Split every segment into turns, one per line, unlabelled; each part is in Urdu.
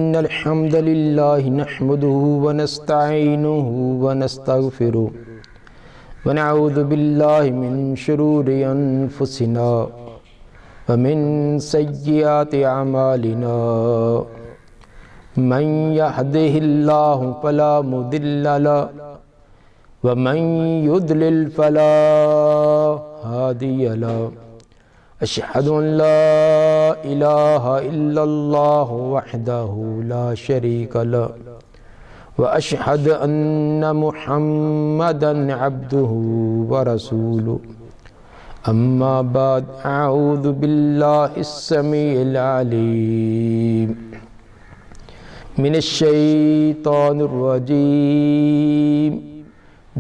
إن الحمد لله نحمده ونستعينه ونستغفره ونعوذ بالله من شرور أنفسنا ومن سيئات أعمالنا من يهده الله فلا مضل له ومن يضلل فلا هادي له أشهد أن لا إله إلا الله وحده لا شريك له وأشهد أن محمدًا عبده ورسوله أما بعد أعوذ بالله السميع العليم من الشيطان الرجيم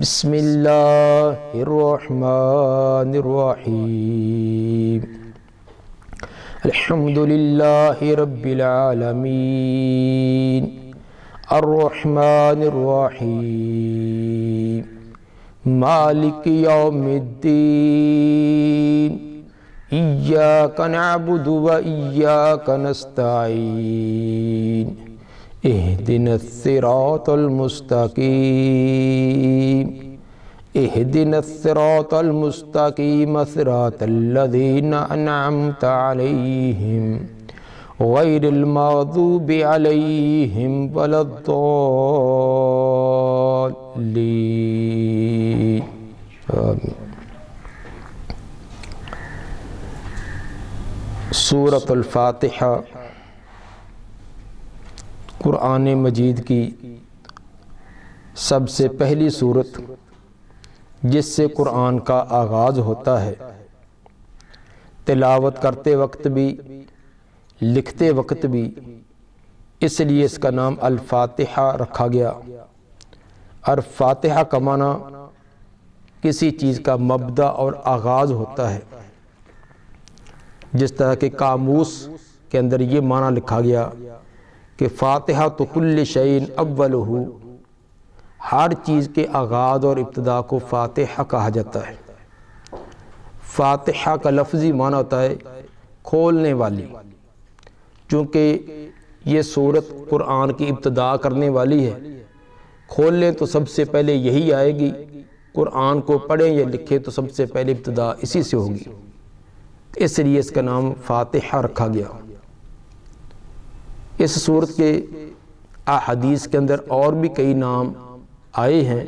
بسم الله الرحمن الرحيم الحمد لله رب العالمين الرحمن الرحيم مالك يوم الدين إياك نعبد وإياك نستعين اهدنا الصراط المستقيم اهدنا الصراط المستقيم صراط الذين أنعمت عليهم غير المغضوب عليهم ولا الضالين آمين۔ سورۃ الفاتحہ قرآن مجید کی سب سے پہلی سورت جس سے قرآن کا آغاز ہوتا ہے۔ تلاوت کرتے وقت بھی لکھتے وقت بھی، اس لیے اس کا نام الفاتحہ رکھا گیا۔ اور فاتحہ کا معنی کسی چیز کا مبدأ اور آغاز ہوتا ہے، جس طرح کہ قاموس کے اندر یہ معنی لکھا گیا کہ فاتحہ تو کل شیء اولہ، ہر چیز کے آغاز اور ابتدا کو فاتحہ کہا جاتا ہے۔ فاتحہ کا لفظی معنی ہوتا ہے کھولنے والی، چونکہ یہ سورت قرآن کی ابتدا کرنے والی ہے، کھول لیں تو سب سے پہلے یہی آئے گی، قرآن کو پڑھیں یا لکھیں تو سب سے پہلے ابتدا اسی سے ہوگی، اس لیے اس کا نام فاتحہ رکھا گیا۔ اس سورت کے احادیث کے اندر اور بھی کئی نام آئے ہیں،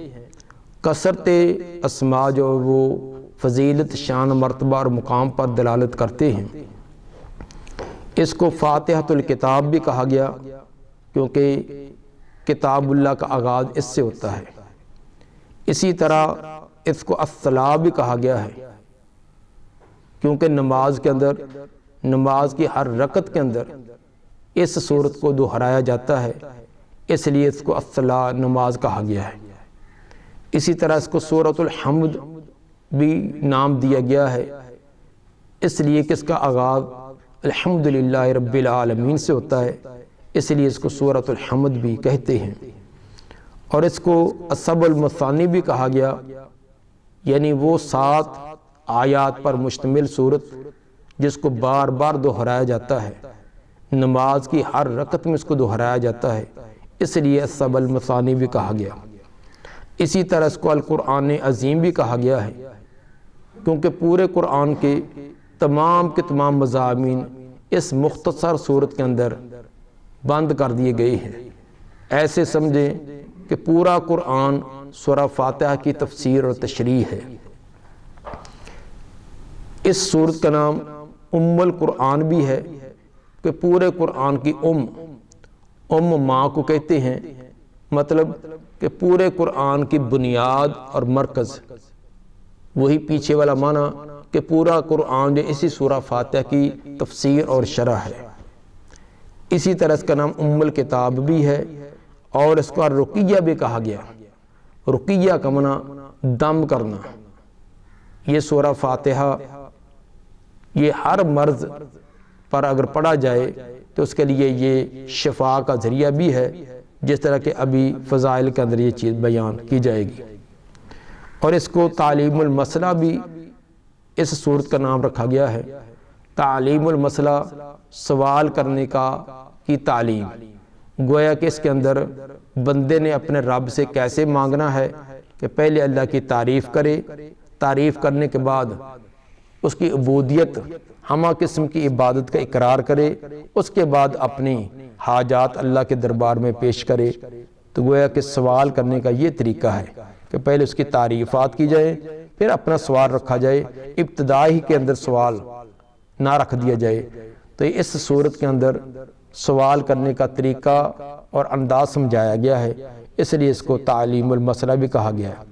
کثرت اسماء جو وہ فضیلت، شان، مرتبہ اور مقام پر دلالت کرتے ہیں۔ اس کو فاتحۃ الکتاب بھی کہا گیا، کیونکہ کتاب اللہ کا آغاز اس سے ہوتا ہے۔ اسی طرح اس کو الصلاۃ بھی کہا گیا ہے، کیونکہ نماز کے اندر، نماز کی ہر رکعت کے اندر اس صورت کو دہرایا جاتا ہے، اس لیے اس کو الصلاۃ نماز کہا گیا ہے۔ اسی طرح اس کو سورۃ الحمد بھی نام دیا گیا ہے، اس لیے کہ اس کا آغاز الحمدللہ رب العالمین سے ہوتا ہے، اس لیے اس کو سورۃ الحمد بھی کہتے ہیں۔ اور اس کو السبع المثانی بھی کہا گیا، یعنی وہ 7 آیات پر مشتمل سورت جس کو بار بار دہرایا جاتا ہے، نماز کی ہر رکعت میں اس کو دہرایا جاتا ہے، اس لیے السبع المثانی بھی کہا گیا۔ اسی طرح اس کو القرآن عظیم بھی کہا گیا ہے، کیونکہ پورے قرآن کے تمام کے تمام مضامین اس مختصر سورت کے اندر بند کر دیے گئے ہیں۔ ایسے سمجھیں کہ پورا قرآن سورہ فاتحہ کی تفسیر اور تشریح ہے۔ اس سورت کا نام القرآن بھی ہے، کہ پورے قرآن کی ماں کو کہتے ہیں، مطلب کہ پورے قرآن کی بنیاد اور مرکز، وہی پیچھے والا معنی کہ پورا قرآن جو اسی سورہ فاتحہ کی تفسیر اور شرح ہے۔ اسی طرح اس کا نام الکتاب بھی ہے، اور اس کو رقیہ بھی کہا گیا۔ رقیہ کا معنی دم کرنا۔ یہ سورہ فاتحہ یہ ہر مرض پر اگر پڑھا جائے تو اس کے لیے یہ شفا کا ذریعہ بھی ہے، جس طرح کہ ابھی فضائل کے اندر یہ چیز بیان کی جائے گی۔ اور اس کو تعلیم المسئلہ بھی اس سورت کا نام رکھا گیا ہے۔ تعلیم المسئلہ سوال کرنے کی تعلیم، گویا کہ اس کے اندر بندے نے اپنے رب سے کیسے مانگنا ہے کہ پہلے اللہ کی تعریف کرے، تعریف کرنے کے بعد اس کی عبودیت، ہمہ قسم کی عبادت کا اقرار کرے، اس کے بعد اپنی حاجات اللہ کے دربار میں پیش کرے۔ تو گویا کہ سوال کرنے کا یہ طریقہ ہے کہ پہلے اس کی تعریفات کی جائے، پھر اپنا سوال رکھا جائے، ابتدائی کے اندر سوال نہ رکھ دیا جائے۔ تو اس صورت کے اندر سوال کرنے کا طریقہ اور انداز سمجھایا گیا ہے، اس لیے اس کو تعلیم المسئلہ بھی کہا گیا ہے۔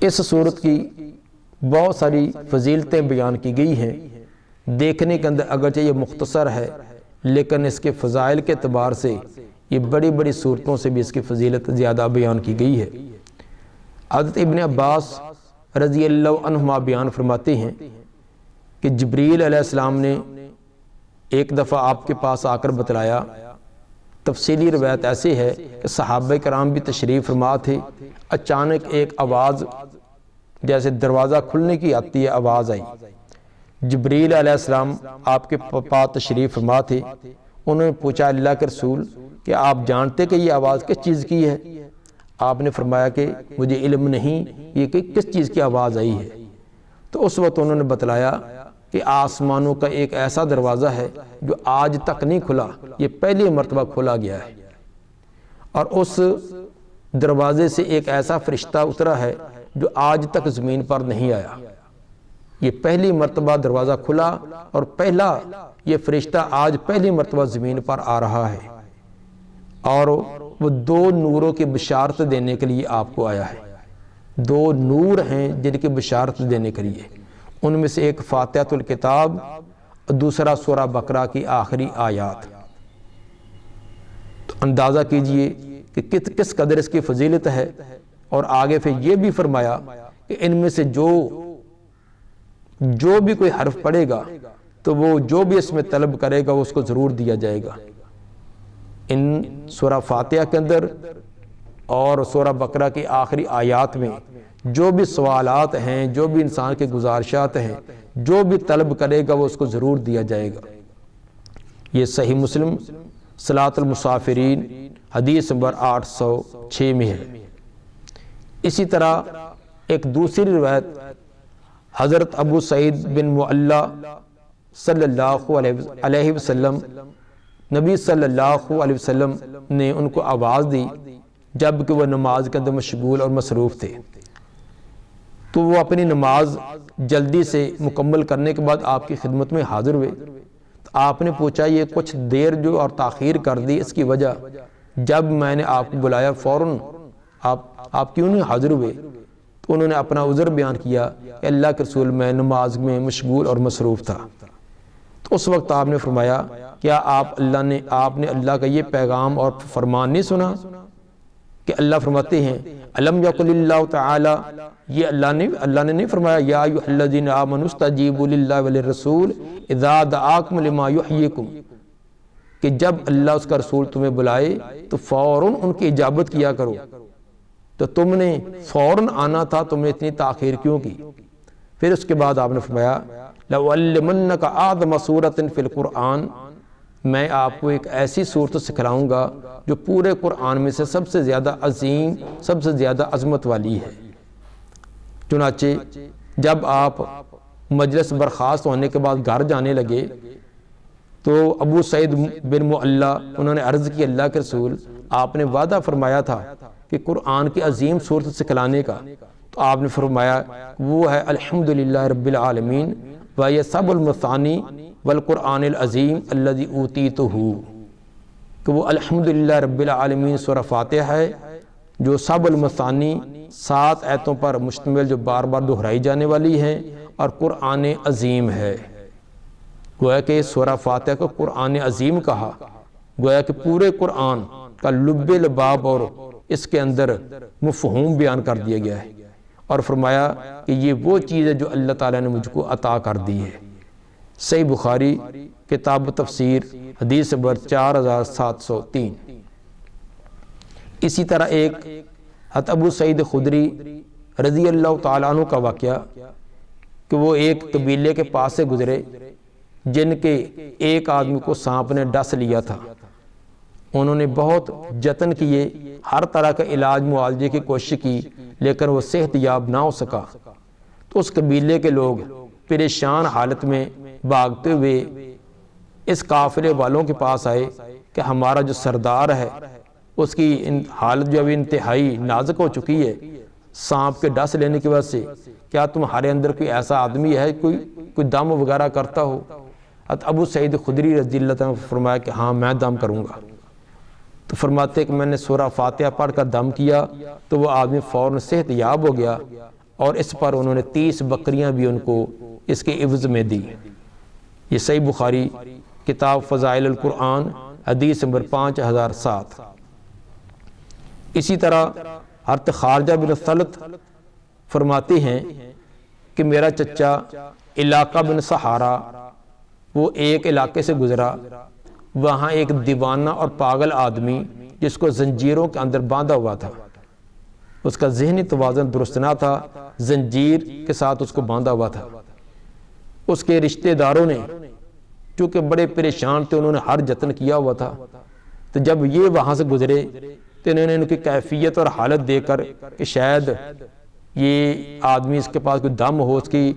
اس صورت کی بہت ساری فضیلتیں بیان کی گئی ہیں، دیکھنے کے اندر اگرچہ یہ مختصر ہے لیکن اس کے فضائل کے اعتبار سے یہ بڑی بڑی صورتوں سے بھی اس کی فضیلت زیادہ بیان کی گئی ہے۔ حضرت ابن عباس رضی اللہ عنہما بیان فرماتے ہیں کہ جبریل علیہ السلام نے ایک دفعہ آپ کے پاس آ کر بتلایا، تفصیلی روایت ایسی ہے کہ صحابہ کرام بھی تشریف فرما تھے، اچانک ایک آواز جیسے دروازہ کھلنے کی آتی ہے آواز آئی۔ جبریل علیہ السلام آپ کے پاس تشریف فرما تھے، انہوں نے پوچھا اللہ کے رسول کہ آپ جانتے کہ یہ آواز کس چیز کی ہے؟ آپ نے فرمایا کہ مجھے علم نہیں یہ کہ کس چیز کی آواز آئی ہے۔ تو اس وقت انہوں نے بتلایا کہ آسمانوں کا ایک ایسا دروازہ ہے جو آج تک نہیں کھلا، یہ پہلی مرتبہ کھولا گیا ہے، اور اس دروازے سے ایک ایسا فرشتہ اترا ہے جو آج تک زمین پر نہیں آیا۔ یہ پہلی مرتبہ دروازہ کھلا اور پہلا یہ فرشتہ آج پہلی مرتبہ زمین پر آ رہا ہے، اور وہ دو نوروں کی بشارت دینے کے لیے آپ کو آیا ہے۔ دو نور ہیں جن کی بشارت دینے کے لیے، ان میں سے ایک فاتحۃ الکتاب اور دوسرا سورہ بقرہ کی آخری آیات۔ تو اندازہ کیجئے کہ کس قدر اس کی فضیلت ہے، اور آگے پھر یہ بھی فرمایا کہ ان میں سے جو بھی کوئی حرف پڑھے گا تو وہ جو بھی اس میں طلب کرے گا وہ اس کو ضرور دیا جائے گا۔ ان سورہ فاتحہ کے اندر اور سورہ بقرہ کی آخری آیات میں جو بھی سوالات ہیں، جو بھی انسان کے گزارشات ہیں، جو بھی طلب کرے گا وہ اس کو ضرور دیا جائے گا۔ یہ صحیح مسلم صلاۃ المسافرین حدیث نمبر 806 میں ہے۔ اسی طرح ایک دوسری روایت حضرت ابو سعید بن معلّہ صلی اللہ علیہ وسلم، نبی صلی اللہ علیہ وسلم نے ان کو آواز دی جبکہ وہ نماز کے اندر مشغول اور مصروف تھے، تو وہ اپنی نماز جلدی سے مکمل کرنے کے بعد آپ کی خدمت میں حاضر ہوئے۔ تو آپ نے پوچھا یہ کچھ دیر جو اور تاخیر کر دی اس کی وجہ، جب میں نے آپ کو بلایا فوراً آپ کیوں نہیں حاضر ہوئے؟ تو انہوں نے اپنا عذر بیان کیا کہ اللہ کے رسول میں نماز میں مشغول اور مصروف تھا۔ تو اس وقت آپ نے فرمایا کیا آپ نے اللہ کا یہ پیغام اور فرمان نہیں سنا کہ اللہ فرماتے ہیں الم یقل اللہ تعالی، یہ اللہ نے نہیں فرمایا یا ایھا الذین آمنوا استجیبوا للہ وللرسول اذا دعاکم لما یحییکم، کہ جب اللہ اس کا رسول تمہیں بلائے تو فوراً ان کی اجابت کیا کرو۔ تو تم نے فوراً آنا تھا، تم نے اتنی تاخیر کیوں کی؟ پھر اس کے بعد آپ نے فرمایا لَأُعَلِّمَنَّكَ أَعْظَمَ سُورَةٍ فِي الْقُرْآنِ، میں آپ کو ایک ایسی صورت سکھلاؤں گا جو پورے قرآن میں سے سب سے زیادہ عظیم، سب سے زیادہ عظمت والی ہے۔ چنانچہ جب آپ مجلس برخاست ہونے کے بعد گھر جانے لگے تو ابو سعید بن معلّہ انہوں نے عرض کی اللہ کے رسول آپ نے وعدہ فرمایا تھا کہ قرآن کی عظیم صورت سکھلانے کا، تو آپ نے فرمایا وہ ہے الحمدللہ رب العالمین وَيَسَبُ الْمَثَانِي وَالْقُرْآنِ الْعَظِيمِ الَّذِي أُوتِيتُهُ، کہ وہ الحمدللہ رب العالمین سورہ فاتحہ ہے جو سب المثانی 7 آیتوں پر مشتمل جو بار بار دہرائی جانے والی ہیں، اور قرآن عظیم ہے۔ گویا کہ سورہ فاتحہ کو قرآن عظیم کہا، گویا کہ پورے قرآن کا لب لباب اور اس کے اندر مفہوم بیان کر دیا گیا ہے، اور فرمایا کہ یہ وہ چیز ہے جو اللہ تعالیٰ نے مجھ کو عطا کر دی ہے۔ صحیح بخاری کتاب تفسیر حدیث نمبر 4703۔ اسی طرح ایک حضرت ابو سعید خدری رضی اللہ تعالیٰ عنہ کا واقعہ کہ وہ ایک قبیلے کے پاس سے گزرے جن کے ایک آدمی کو سانپ نے ڈس لیا تھا، انہوں نے بہت جتن کیے، ہر طرح کا علاج معالجے کی کوشش کی، لیکن وہ صحت یاب نہ ہو سکا۔ تو اس قبیلے کے لوگ پریشان حالت میں بھاگتے ہوئے اس قافلے والوں کے پاس آئے کہ ہمارا جو سردار ہے اس کی حالت جو ابھی انتہائی نازک ہو چکی ہے سانپ کے ڈس لینے کی وجہ سے، کیا تمہارے اندر کوئی ایسا آدمی ہے کوئی دم وغیرہ کرتا ہو؟ ابو سعید خدری رضی اللہ عنہ نے فرمایا کہ ہاں میں دم کروں گا۔ تو فرماتے ہیں کہ میں نے سورہ فاتحہ پڑھ کر دم کیا تو وہ آدمی فوراً صحت یاب ہو گیا، اور اس پر انہوں نے 30 بکریاں بھی ان کو اس کے عوض میں دی۔ یہ صحیح بخاری کتاب فضائل القرآن حدیث نمبر 5007۔ اسی طرح حضرت خارجہ بن ثلت فرماتے ہیں کہ میرا چچا علاقہ بن سہارا وہ ایک علاقے سے گزرا، وہاں ایک دیوانہ اور پاگل آدمی جس کو زنجیروں کے اندر باندھا ہوا تھا، اس کا ذہنی توازن درست نہ تھا، زنجیر کے ساتھ اس کو باندھا ہوا تھا۔ اس کے رشتہ داروں نے چونکہ بڑے پریشان تھے، انہوں نے ہر جتن کیا ہوا تھا، تو جب یہ وہاں سے گزرے تو انہوں نے ان کی کیفیت اور حالت دیکھ کر کہ شاید یہ آدمی اس کے پاس کوئی دم ہو، اس کی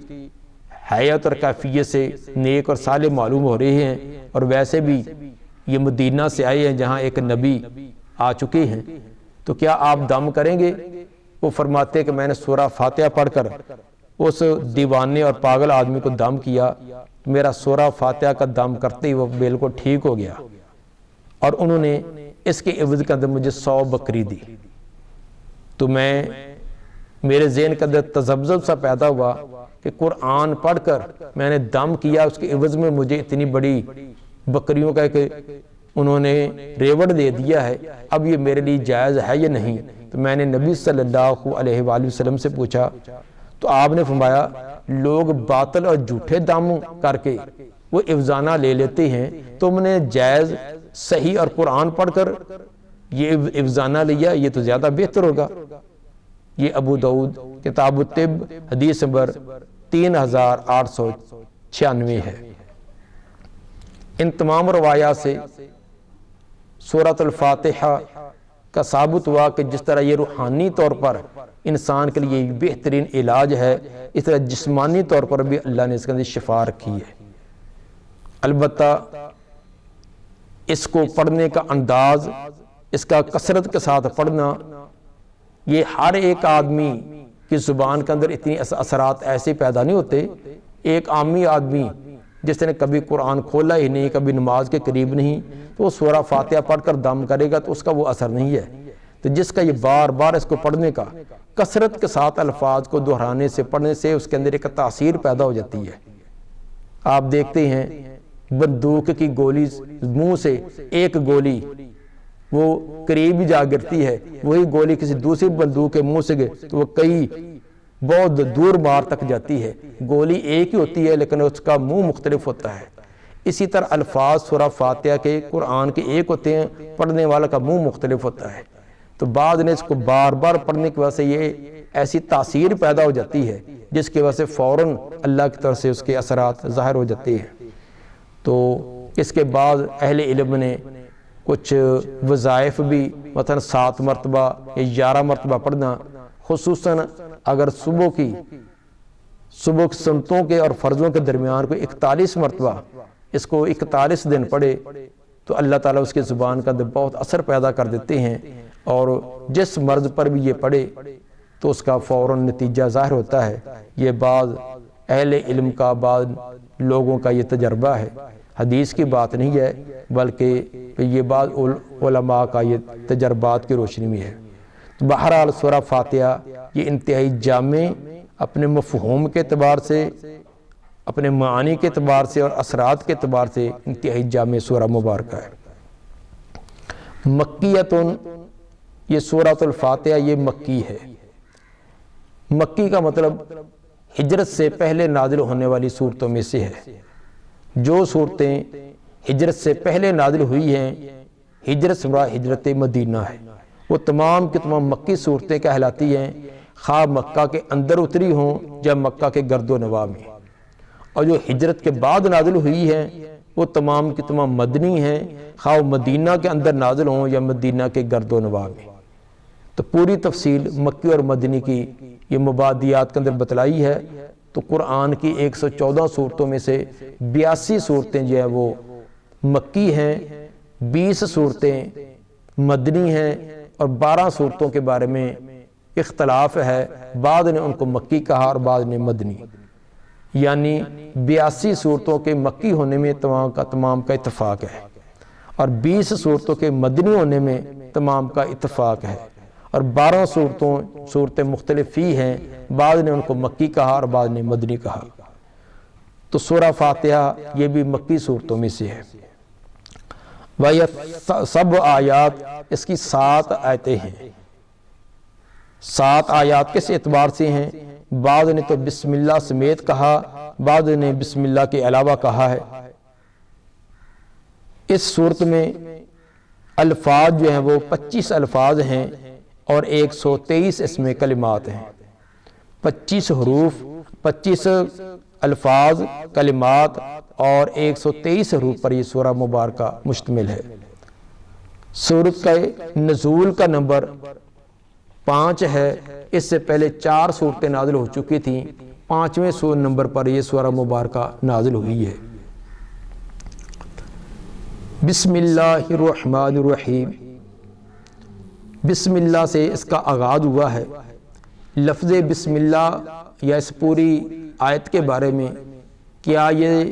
حیات اور کیفیت سے نیک اور صالح معلوم ہو رہے ہیں، اور ویسے بھی یہ مدینہ سے آئے ہیں جہاں ایک نبی آ چکے ہیں، تو کیا آپ دم کریں گے؟ وہ فرماتے کہ میں نے سورہ فاتحہ پڑھ کر اس دیوانے اور پاگل آدمی کو دم کیا، میرا سورہ فاتحہ کا دم کرتے ہی وہ بالکل ٹھیک ہو گیا، اور انہوں نے اس کے عوض کے اندر مجھے 100 بکری دی۔ تو میرے ذہن کے اندر تذبذب سا پیدا ہوا کہ قرآن پڑھ کر میں نے دم کیا، اس کے عوض میں مجھے اتنی بڑی بکریوں کا کہ انہوں نے ریوڑ دے دیا ہے، اب یہ میرے لیے جائز ہے یا نہیں؟ تو میں نے نبی صلی اللہ علیہ وآلہ وسلم سے پوچھا، تو آپ نے فرمایا لوگ باطل اور جھوٹے دم کر کے وہ افزانہ لے لیتے ہیں، تم نے جائز صحیح اور قرآن پڑھ کر یہ افزانہ لیا، یہ تو زیادہ بہتر ہوگا۔ یہ ابو داؤد کتاب الطب حدیث نمبر 3896 ہے۔ ان تمام روایات سے سورۃ الفاتحہ کا ثابت ہوا کہ جس طرح یہ روحانی طور پر انسان کے لیے بہترین علاج ہے، اس طرح جسمانی طور پر بھی اللہ نے اس کے اندر شفا رکھی ہے۔ البتہ اس کو پڑھنے کا انداز، اس کا کثرت کے ساتھ پڑھنا، یہ ہر ایک آدمی کی زبان کے اندر اتنی اثرات ایسے پیدا نہیں ہوتے۔ ایک عامی آدمی جس نے کبھی قرآن کھولا ہی نہیں، کبھی نماز کے قریب نہیں، تو وہ سورہ فاتحہ پڑھ کر دم کرے گا تو اس کا وہ اثر نہیں ہے۔ تو جس کا یہ بار بار اس کو پڑھنے کا، کثرت کے ساتھ الفاظ کو دہرانے سے، پڑھنے سے اس کے اندر ایک تاثیر پیدا ہو جاتی ہے۔ آپ دیکھتے ہیں بندوق کی گولی منہ سے ایک گولی وہ قریب جا گرتی ہے، وہی گولی کسی دوسری بندوق کے منہ سے گئے تو وہ کئی بہت دور مار تک جاتی ہے۔ گولی ایک ہی ہوتی ہے لیکن اس کا منہ مختلف ہوتا ہے۔ اسی طرح الفاظ سورہ فاتحہ کے، قرآن کے ایک ہوتے ہیں، پڑھنے والا کا منہ مختلف ہوتا ہے۔ تو بعض نے اس کو بار بار پڑھنے کی وجہ سے یہ ایسی تاثیر پیدا ہو جاتی ہے جس کی وجہ سے فوراً اللہ کی طرف سے اس کے اثرات ظاہر ہو جاتے ہیں۔ تو اس کے بعد اہل علم نے کچھ وظائف بھی، مثلا 7 مرتبہ یا 11 مرتبہ پڑھنا، خصوصاً اگر صبح سنتوں کے اور فرضوں کے درمیان کوئی 41 مرتبہ اس کو 41 دن پڑھے تو اللہ تعالیٰ اس کے زبان کا بہت اثر پیدا کر دیتے ہیں، اور جس مرض پر بھی یہ پڑھے تو اس کا فوراً نتیجہ ظاہر ہوتا ہے۔ یہ بعض اہل علم کا، بعض لوگوں کا یہ تجربہ ہے، حدیث کی بات نہیں ہے، بلکہ یہ بعض علماء کا یہ تجربات کی روشنی میں ہے۔ تو بہرحال سورہ فاتحہ یہ انتہائی جامع، اپنے مفہوم کے اعتبار سے، اپنے معانی کے اعتبار سے اور اثرات کے اعتبار سے انتہائی جامع سورہ مبارکہ ہے۔ مکیتن، یہ سورۃ الفاتحہ یہ مکی ہے۔ مکی کا مطلب ہجرت سے پہلے نازل ہونے والی صورتوں میں سے ہے۔ جو صورتیں ہجرت سے پہلے نازل ہوئی ہیں، ہجرت سے مراد ہجرت مدینہ ہے، وہ تمام کی تمام مکی صورتیں کہلاتی ہیں، خواہ مکہ کے اندر اتری ہوں یا مکہ کے گرد و نواح میں۔ اور جو ہجرت کے بعد نازل ہوئی ہیں وہ تمام کی تمام مدنی ہیں، خواہ مدینہ کے اندر نازل ہوں یا مدینہ کے گرد و نواح میں۔ تو پوری تفصیل مکی اور مدنی کی یہ مبادیات کے اندر بتلائی ہے۔ تو قرآن کی 114 صورتوں میں سے 82 صورتیں جو ہیں وہ مکی ہیں، 20 صورتیں مدنی ہیں، اور 12 صورتوں کے بارے میں اختلاف ہے، بعض نے ان کو مکی کہا اور بعض نے مدنی، یعنی 82 صورتوں کے مکی ہونے میں تمام کا اتفاق ہے، اور 20 صورتوں کے مدنی ہونے میں تمام کا اتفاق ہے، اور 12 صورتیں مختلف ہی ہیں، بعض نے ان کو مکی کہا اور بعض نے مدنی کہا۔ تو سورہ فاتحہ یہ بھی مکی صورتوں میں سے ہے۔ وَيَ سب آیات، اس کی 7 آیتیں ہیں۔ 7 آیات کس اعتبار سے ہیں؟ بعض نے تو بسم اللہ سمیت کہا، بعض نے بسم اللہ کے علاوہ کہا ہے۔ اس صورت میں الفاظ جو ہیں وہ 25 الفاظ ہیں اور 123 اس میں کلمات ہیں۔ 25 حروف، 25 الفاظ، کلمات اور 123 حروف پر یہ سورہ مبارکہ مشتمل ہے۔ سورت کا نزول کا نمبر 5 ہے۔ اس سے پہلے 4 صورتیں نازل ہو چکی تھیں، 5ویں نمبر پر یہ سورہ مبارکہ نازل ہوئی ہے۔ بسم اللہ الرحمن الرحیم، بسم اللہ سے اس کا آغاز ہوا ہے۔ لفظ بسم اللہ یا اس پوری آیت کے بارے میں، کیا یہ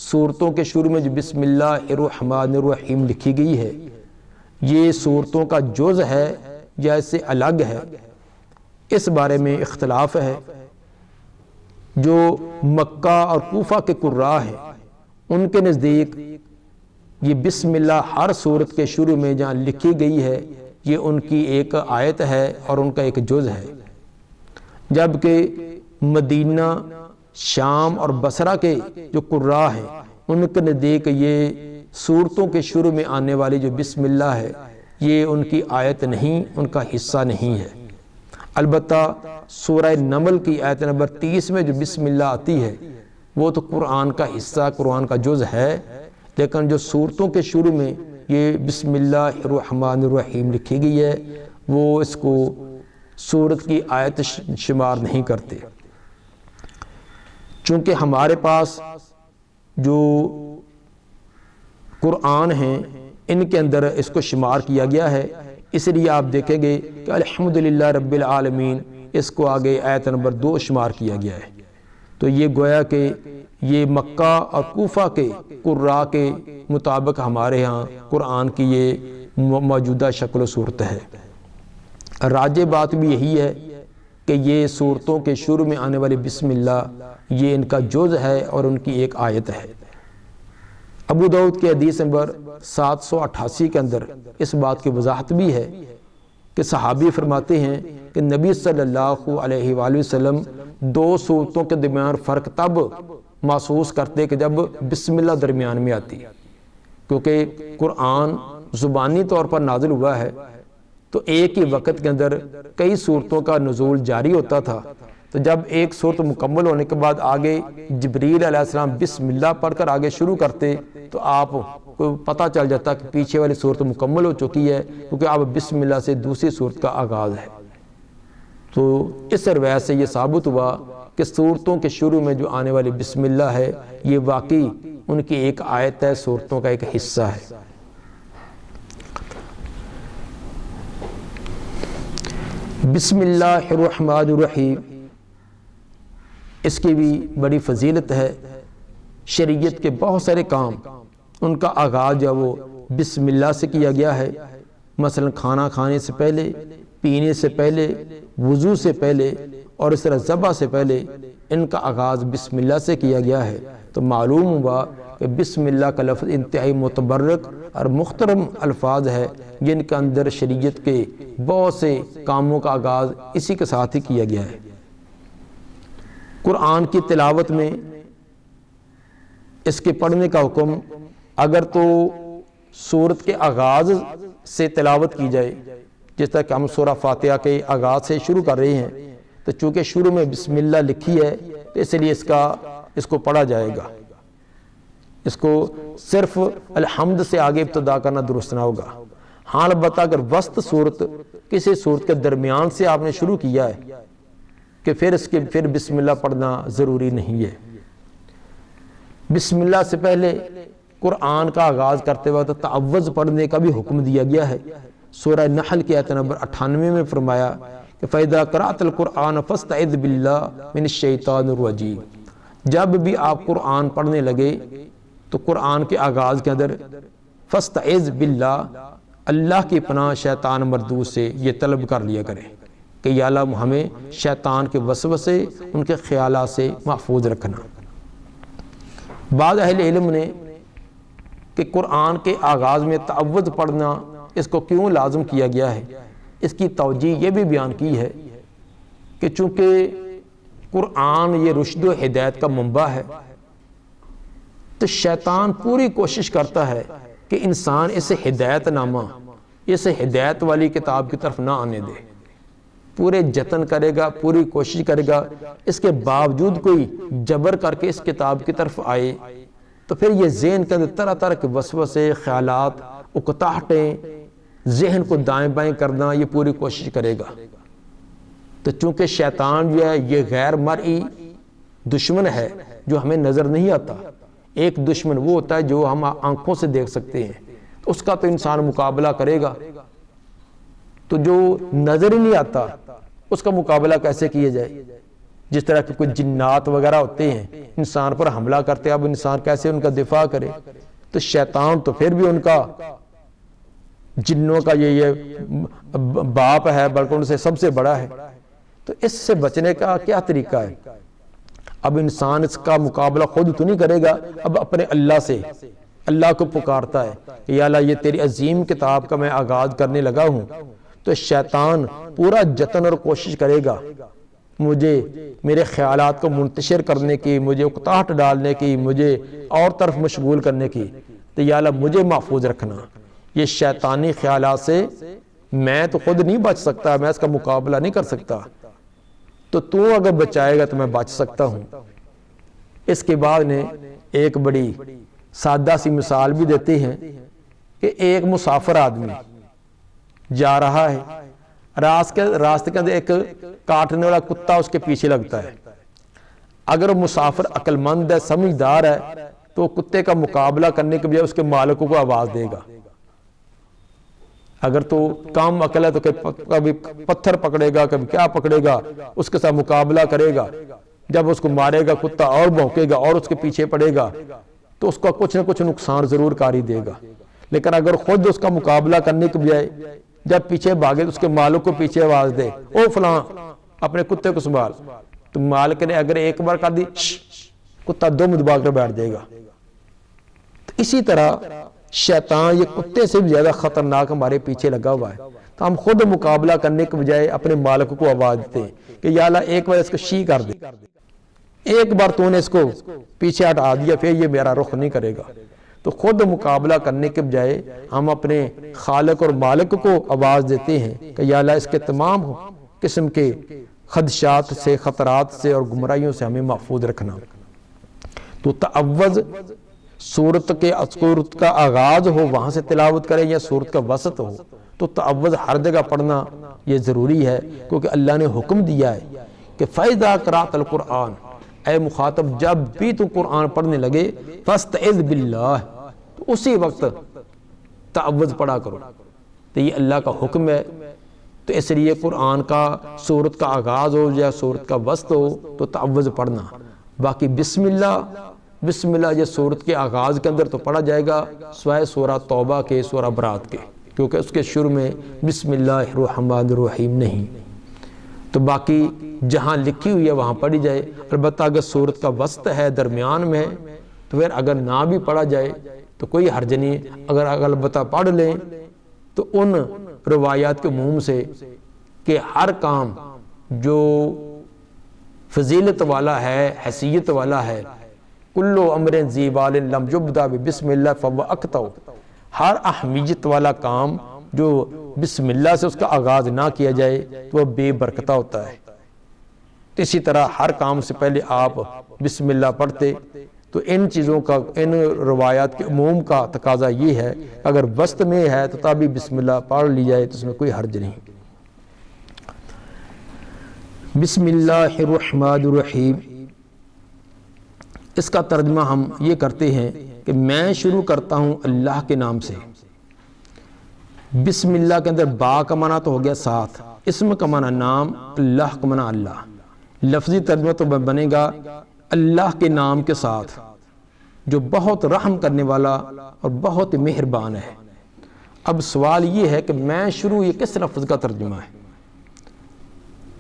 صورتوں کے شروع میں جو بسم اللہ الرحمن الرحیم لکھی گئی ہے یہ صورتوں کا جز ہے یا اس سے الگ ہے، اس بارے میں اختلاف ہے۔ جو مکہ اور کوفہ کے قراء ہیں ان کے نزدیک یہ بسم اللہ ہر صورت کے شروع میں جہاں لکھی گئی ہے یہ ان کی ایک آیت ہے اور ان کا ایک جز ہے، جبکہ مدینہ، شام اور بصرہ کے جو قراء ہیں ان کے نزدیک یہ صورتوں کے شروع میں آنے والی جو بسم اللہ ہے یہ ان کی آیت نہیں، ان کا حصہ نہیں ہے۔ البتہ سورہ نمل کی آیت نمبر 30 میں جو بسم اللہ آتی ہے وہ تو قرآن کا حصہ، قرآن کا جز ہے، لیکن جو صورتوں کے شروع میں یہ بسم اللہ الرحمن الرحیم لکھی گئی ہے وہ اس کو سورت کی آیت شمار نہیں کرتے۔ چونکہ ہمارے پاس جو قرآن ہیں ان کے اندر اس کو شمار کیا گیا ہے، اس لیے آپ دیکھیں گے کہ الحمدللہ رب العالمین اس کو آگے آیت نمبر 2 شمار کیا گیا ہے۔ تو یہ گویا کہ یہ مکہ اور کوفہ کے قراء کے مطابق ہمارے ہاں قرآن کی یہ موجودہ شکل و صورت ہے۔ راجح بات بھی یہی ہے کہ یہ صورتوں کے شروع میں آنے والی بسم اللہ یہ ان کا جز ہے اور ان کی ایک آیت ہے۔ ابو داؤد کی حدیث نمبر 788 کے اندر اس بات کی وضاحت بھی ہے کہ صحابی فرماتے ہیں کہ نبی صلی اللہ علیہ وآلہ وسلم 2 صورتوں کے درمیان فرق تب محسوس کرتے کہ جب بسم اللہ درمیان میں آتی، کیونکہ قرآن زبانی طور پر نازل ہوا ہے تو ایک ہی وقت کے اندر کئی صورتوں کا نزول جاری ہوتا تھا، تو جب ایک صورت مکمل ہونے کے بعد آگے جبریل علیہ السلام بسم اللہ پڑھ کر آگے شروع کرتے تو آپ کو پتہ چل جاتا کہ پیچھے والی صورت مکمل ہو چکی ہے، کیونکہ اب بسم اللہ سے دوسری صورت کا آغاز ہے۔ تو اس روایت سے یہ ثابت ہوا کہ صورتوں کے شروع میں جو آنے والی بسم اللہ ہے یہ واقعی ان کی ایک آیت ہے، صورتوں کا ایک حصہ ہے۔ بسم اللہ الرحمن الرحیم، اس کی بھی بڑی فضیلت ہے۔ شریعت کے بہت سارے کام ان کا آغاز جو وہ بسم اللہ سے کیا گیا ہے، مثلا کھانا کھانے سے پہلے، پینے سے پہلے، وضو سے پہلے اور اس طرح ذبح سے پہلے ان کا آغاز بسم اللہ سے کیا گیا ہے۔ تو معلوم ہوا کہ بسم اللہ کا لفظ انتہائی متبرک اور محترم الفاظ ہے جن کے اندر شریعت کے بہت سے کاموں کا آغاز اسی کے ساتھ ہی کیا گیا ہے۔ قرآن کی تلاوت میں اس کے پڑھنے کا حکم اگر تو سورت کے آغاز سے تلاوت کی جائے، جس طرح کہ ہم سورہ فاتحہ کے آغاز سے شروع کر رہے ہیں، تو چونکہ شروع میں بسم اللہ لکھی ہے تو اس لیے اس کا اس کو پڑھا جائے گا. اس کو صرف الحمد سے آگے ابتدا کرنا درست نہ ہوگا. ہاں البتہ اگر وسط صورت کسی صورت کے درمیان سے آپ نے شروع کیا ہے کہ پھر بسم اللہ پڑھنا ضروری نہیں ہے. بسم اللہ سے پہلے قرآن کا آغاز کرتے وقت تعوذ پڑھنے کا بھی حکم دیا گیا ہے. سورہ نحل کی آیت نمبر 98 میں فرمایا کہ فَإِذَا قَرَأْتَ الْقُرْآنَ فَاسْتَعِذْ بِاللَّهِ مِنَ الشَّيْطَانِ الرَّجِيمِ. جب بھی آپ قرآن پڑھنے لگے تو قرآن کے آغاز کے اندر فَاسْتَعِذْ بِاللَّهِ اللہ کی پناہ شیطان مردود سے یہ طلب کر لیا کریں کہ یا اللہ ہمیں شیطان کے وسوسے ان کے خیالات سے محفوظ رکھنا. بعض اہل علم نے کہ قرآن کے آغاز میں تعوذ پڑھنا اس کو کیوں لازم کیا گیا ہے، اس کی توجیہ یہ بھی بیان کی ہے کہ چونکہ قرآن یہ رشد و ہدایت کا منبع ہے تو شیطان پوری کوشش کرتا ہے کہ انسان اسے ہدایت نامہ، اسے ہدایت والی کتاب کی طرف نہ آنے دے. پورے جتن کرے گا، پوری کوشش کرے گا، اس کے باوجود کوئی جبر کر کے اس کتاب کی طرف آئے تو پھر یہ ذہن کے اندر طرح طرح کے وسوسے، خیالات، اکتاہٹیں، ذہن کو دائیں بائیں کرنا یہ پوری کوشش کرے گا. تو چونکہ شیطان جو ہے یہ غیر مرئی دشمن ہے جو ہمیں نظر نہیں آتا. ایک دشمن وہ ہوتا ہے جو ہم آنکھوں سے دیکھ سکتے ہیں، تو اس کا تو انسان مقابلہ کرے گا. تو جو نظر ہی نہیں آتا اس کا مقابلہ کیسے کیا جائے؟ جس طرح کہ کوئی جنات وغیرہ ہوتے ہیں انسان پر حملہ کرتے ہیں، اب انسان کیسے ان کا دفاع کرے؟ تو شیطان تو پھر بھی ان کا جنوں کا یہ باپ ہے، بلکہ ان سے سب سے بڑا ہے. تو اس سے بچنے کا کیا طریقہ ہے؟ اب انسان اس کا مقابلہ خود تو نہیں کرے گا، اب اپنے اللہ سے اللہ کو پکارتا ہے کہ یا اللہ یہ تیری عظیم کتاب کا میں آغاز کرنے لگا ہوں. تو شیطان پورا جتن اور کوشش کرے گا مجھے میرے خیالات کو منتشر کرنے کی، مجھے اکتاہٹ ڈالنے کی، مجھے اور طرف مشغول کرنے کی. تو یا اللہ مجھے محفوظ رکھنا. یہ شیطانی خیالات سے میں تو خود نہیں بچ سکتا، میں اس کا مقابلہ نہیں کر سکتا، تو اگر بچائے گا تو میں بچ سکتا ہوں. اس کے بعد نے ایک بڑی سادہ سی مثال بھی دیتے ہیں کہ ایک مسافر آدمی جا رہا ہے، راستے کے اندر ایک کاٹنے والا کتا اس کے پیچھے لگتا ہے. اگر وہ مسافر عقل مند ہے، سمجھدار ہے، تو کتے کا مقابلہ کرنے کے بجائے اس کے مالکوں کو آواز دے گا. اگر تو کم عقل ہے تو کبھی پتھر پکڑے گا، کبھی کیا پکڑے گا، اس کے ساتھ مقابلہ کرے گا. جب اس کو مارے گا کتا اور بھونکے گا اور اس کے پیچھے پڑے گا تو اس کا کچھ نہ کچھ نقصان ضرور کاری دے گا. لیکن اگر خود اس کا مقابلہ کرنے کے بجائے جب پیچھے بھاگے تو اس کے مالک کو پیچھے آواز دے، او فلاں اپنے کتے کو سنبھال، تو مالک نے اگر ایک بار کر دی کتا دم دبا کر بیٹھ جائے گا. تو اسی طرح شیطان یہ کتے سے بھی زیادہ خطرناک ہمارے پیچھے لگا ہوا ہے. تو ہم خود مقابلہ کرنے کے بجائے اپنے مالک کو آواز دیتے ہیں کہ یا اللہ ایک بار اس کو شی کر دے، ایک بار تو نے اس کو پیچھے ہٹا دیا، پھر یہ میرا رخ نہیں کرے گا. تو خود مقابلہ کرنے کے بجائے ہم اپنے خالق اور مالک کو آواز دیتے ہیں کہ یا اللہ اس کے تمام قسم کے خدشات سے، خطرات سے اور گمراہیوں سے ہمیں محفوظ رکھنا. تو تعوذ سورت کا آغاز ہو وہاں سے تلاوت کریں یا سورت کا وسط ہو، تو تعوذ ہر جگہ پڑھنا یہ ضروری ہے، کیونکہ اللہ نے حکم دیا ہے کہ فَإِذَا قَرَأْتَ الْقُرْآنَ، اے مخاطب جب بھی تو قرآن پڑھنے لگے فَاسْتَعِذْ بِاللَّهِ، تو اسی وقت تعوذ پڑھا کرو. تو یہ اللہ کا حکم ہے. تو اس لیے قرآن کا سورت کا آغاز ہو یا سورت کا وسط ہو تو تعوذ پڑھنا. باقی بسم اللہ یہ سورت کے آغاز کے اندر تو پڑھا جائے گا سوائے سورہ توبہ کے، سورہ برات کے، کیونکہ اس کے شروع میں بسم اللہ الرحمن الرحیم نہیں. تو باقی جہاں لکھی ہوئی ہے وہاں پڑھی جائے. البتہ اگر سورت کا وسط ہے، درمیان میں ہے، تو پھر اگر نہ بھی پڑھا جائے تو کوئی حرج نہیں. اگر البتہ پڑھ لیں تو ان روایات کے مفہوم سے کہ ہر کام جو فضیلت والا ہے، حیثیت والا ہے، کلو امر ذی بال لم یبدأ بسم اللہ فهو اقطع، ہر اہمیت والا کام جو بسم اللہ سے اس کا آغاز نہ کیا جائے تو وہ بے برکتہ ہوتا ہے. تو اسی طرح ہر کام سے پہلے آپ بسم اللہ پڑھتے. تو ان چیزوں کا، ان روایات کے عموم کا تقاضا یہ ہے، اگر وسط میں ہے تو تبھی بسم اللہ پڑھ لی جائے تو اس میں کوئی حرج نہیں. بسم اللہ الرحمن الرحیم، اس کا ترجمہ ہم یہ کرتے ہیں کہ میں شروع کرتا ہوں اللہ کے نام سے. بسم اللہ کے اندر با کا معنی تو ہو گیا ساتھ، اسم کا معنی نام، اللہ کا معنی اللہ. لفظی ترجمہ تو بنے گا اللہ کے نام کے ساتھ جو بہت رحم کرنے والا اور بہت مہربان ہے. اب سوال یہ ہے کہ میں شروع، یہ کس لفظ کا ترجمہ ہے؟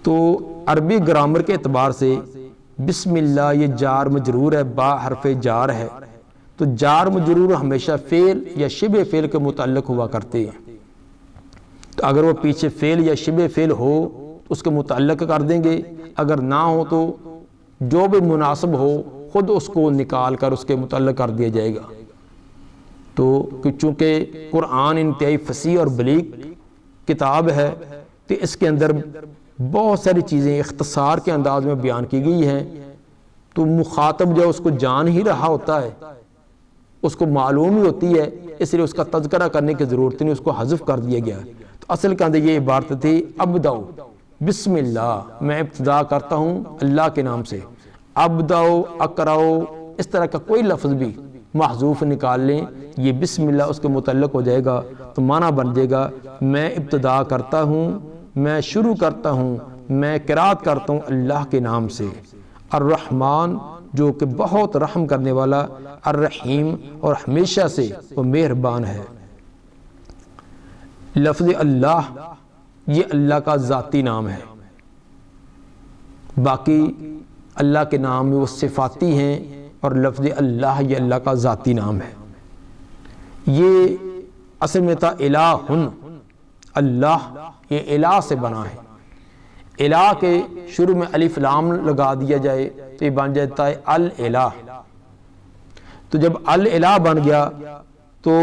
تو عربی گرامر کے اعتبار سے بسم اللہ یہ جار مجرور ہے، با حرف جار ہے. تو جار مجرور ہمیشہ فعل یا شبہ فعل کے متعلق ہوا کرتے ہیں. تو اگر وہ پیچھے فعل یا شبہ فعل ہو تو اس کے متعلق کر دیں گے، اگر نہ ہو تو جو بھی مناسب ہو خود اس کو نکال کر اس کے متعلق کر دیا جائے گا. تو چونکہ قرآن انتہائی فصیح اور بلیغ کتاب ہے تو اس کے اندر بہت ساری چیزیں اختصار کے انداز میں بیان کی گئی ہیں. تو مخاطب جو اس کو جان ہی رہا ہوتا ہے، اس کو معلوم ہی ہوتی ہے، اس لیے اس کا تذکرہ کرنے کی ضرورت نہیں، اس کو حذف کر دیا گیا. تو اصل کے اندر یہ عبارت تھی ابداؤ بسم اللہ، میں ابتدا کرتا ہوں اللہ کے نام سے. ابداؤ، اقراؤ، اس طرح کا کوئی لفظ بھی محذوف نکال لیں، یہ بسم اللہ اس کے متعلق ہو جائے گا تو معنی بن جائے گا میں ابتدا کرتا ہوں، میں شروع کرتا ہوں، میں قرات کرتا ہوں اللہ کے نام سے. الرحمن جو کہ بہت رحم کرنے والا، الرحیم اور ہمیشہ سے وہ مہربان ہے. لفظ اللہ یہ اللہ کا ذاتی نام ہے. باقی اللہ کے نام میں وہ صفاتی ہیں اور لفظ اللہ یہ اللہ کا ذاتی نام ہے. یہ اصل میں تھا الہن، اللہ یہ الہ سے بنا ہے. الہ کے شروع میں الف لام لگا دیا جائے تو یہ بن جاتا ہے الالہ. تو جب الالہ بن گیا تو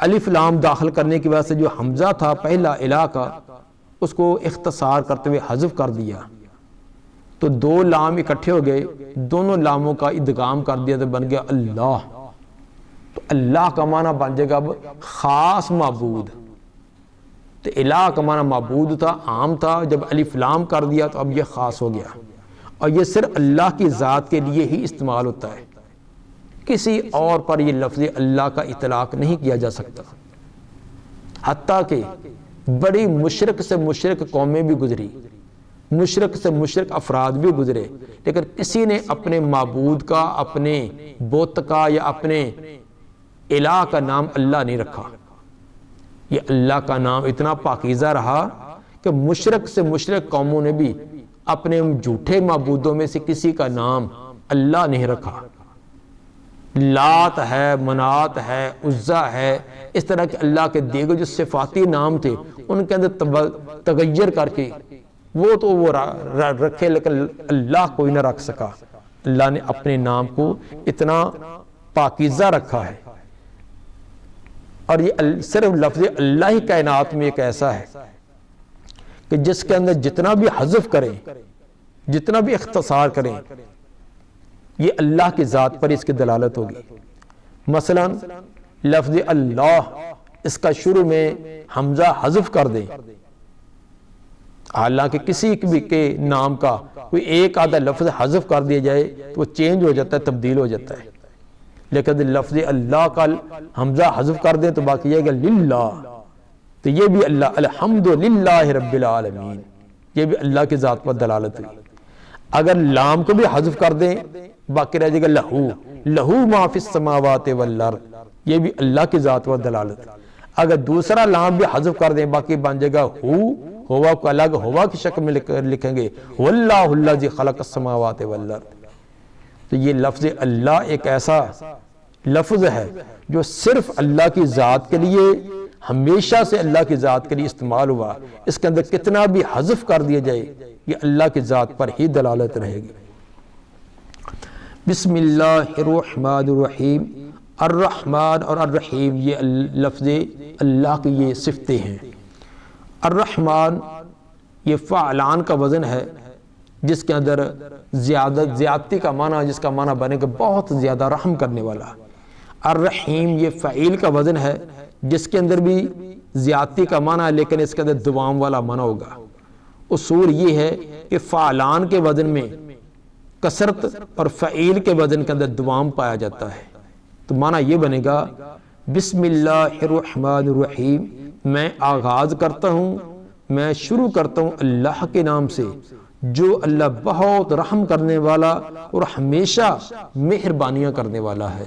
الف لام داخل کرنے کی وجہ سے جو حمزہ تھا پہلا الہ کا اس کو اختصار کرتے ہوئے حذف کر دیا. تو دو لام اکٹھے ہو گئے، دونوں لاموں کا ادغام کر دیا تو بن گیا اللہ. تو اللہ کا معنی بن جائے گا اب خاص معبود. تو الہ کا معنی معبود تھا، عام تھا، جب الف لام کر دیا تو اب یہ خاص ہو گیا. اور یہ صرف اللہ کی ذات کے لیے ہی استعمال ہوتا ہے، کسی اور پر یہ لفظ اللہ کا اطلاق نہیں کیا جا سکتا. حتیٰ کہ بڑی مشرک سے مشرک قومیں بھی گزری، مشرک سے مشرک افراد بھی گزرے، لیکن کسی نے اپنے معبود کا، اپنے بت کا یا اپنے الہ کا نام اللہ نہیں رکھا. یہ اللہ کا نام اتنا پاکیزہ رہا کہ مشرک سے مشرک قوموں نے بھی اپنے جھوٹے معبودوں میں سے کسی کا نام اللہ نہیں رکھا. لات ہے، منات ہے، عزا ہے، اس طرح کے اللہ کے دیگر جو صفاتی نام تھے ان کے اندر تغیر کر کے وہ تو وہ رکھے، لیکن اللہ کوئی نہ رکھ سکا. اللہ نے اپنے نام کو اتنا پاکیزہ رکھا ہے. اور یہ صرف لفظ اللہ ہی کائنات میں ایک ایسا ہے کہ جس کے اندر جتنا بھی حذف کریں، جتنا بھی اختصار کریں، یہ اللہ کی ذات پر اس کی دلالت ہوگی. مثلا لفظ اللہ اس کا شروع میں حمزہ حذف کر دیں، حالانکہ کسی بھی کے نام کا کوئی ایک آدھا لفظ حذف کر دیا جائے تو وہ چینج ہو جاتا ہے، تبدیل ہو جاتا ہے. لیکن لفظ اللہ کا حمزہ حذف کر دیں تو باقی یہ کہ للہ، تو یہ بھی اللہ، الحمدللہ رب العالمین، یہ بھی اللہ کی ذات پر دلالت ہوئی. اگر لام کو بھی حذف کر دیں باقی رہ جائے گا لہو، لہو ما فی السماوات والارض، یہ بھی اللہ کی ذات پر دلالت. اگر دوسرا لام بھی حذف کر دیں باقی بن جائے گا ہوا کو الگ ہوا کی شکل میں لکھیں گے واللہ الذی خلق السماوات والارض. تو یہ لفظ اللہ ایک ایسا لفظ ہے جو صرف اللہ کی ذات کے لیے، ہمیشہ سے اللہ کی ذات کے لیے استعمال ہوا. اس کے اندر کتنا بھی حذف کر دیا جائے یہ اللہ کی ذات پر ہی دلالت رہے گی. بسم اللہ الرحمن الرحیم. الرحمن اور الرحیم یہ لفظ اللہ کی یہ صفتیں ہیں. الرحمن یہ فعلان کا وزن ہے، جس کے اندر زیادتی کا معنی، جس کا معنی بنے گا بہت زیادہ رحم کرنے والا۔ الرحیم یہ فعیل کا وزن ہے جس کے اندر بھی زیادتی کا معنی ہے لیکن اس کے اندر دوام والا معنی ہوگا۔ اصول یہ ہے کہ فعلان کے وزن میں کثرت اور فعیل کے وزن کے اندر دوام پایا جاتا ہے، تو معنی یہ بنے گا بسم اللہ الرحمن الرحیم، میں آغاز کرتا ہوں، میں شروع کرتا ہوں اللہ کے نام سے جو اللہ بہت رحم کرنے والا اور ہمیشہ مہربانیاں کرنے والا ہے۔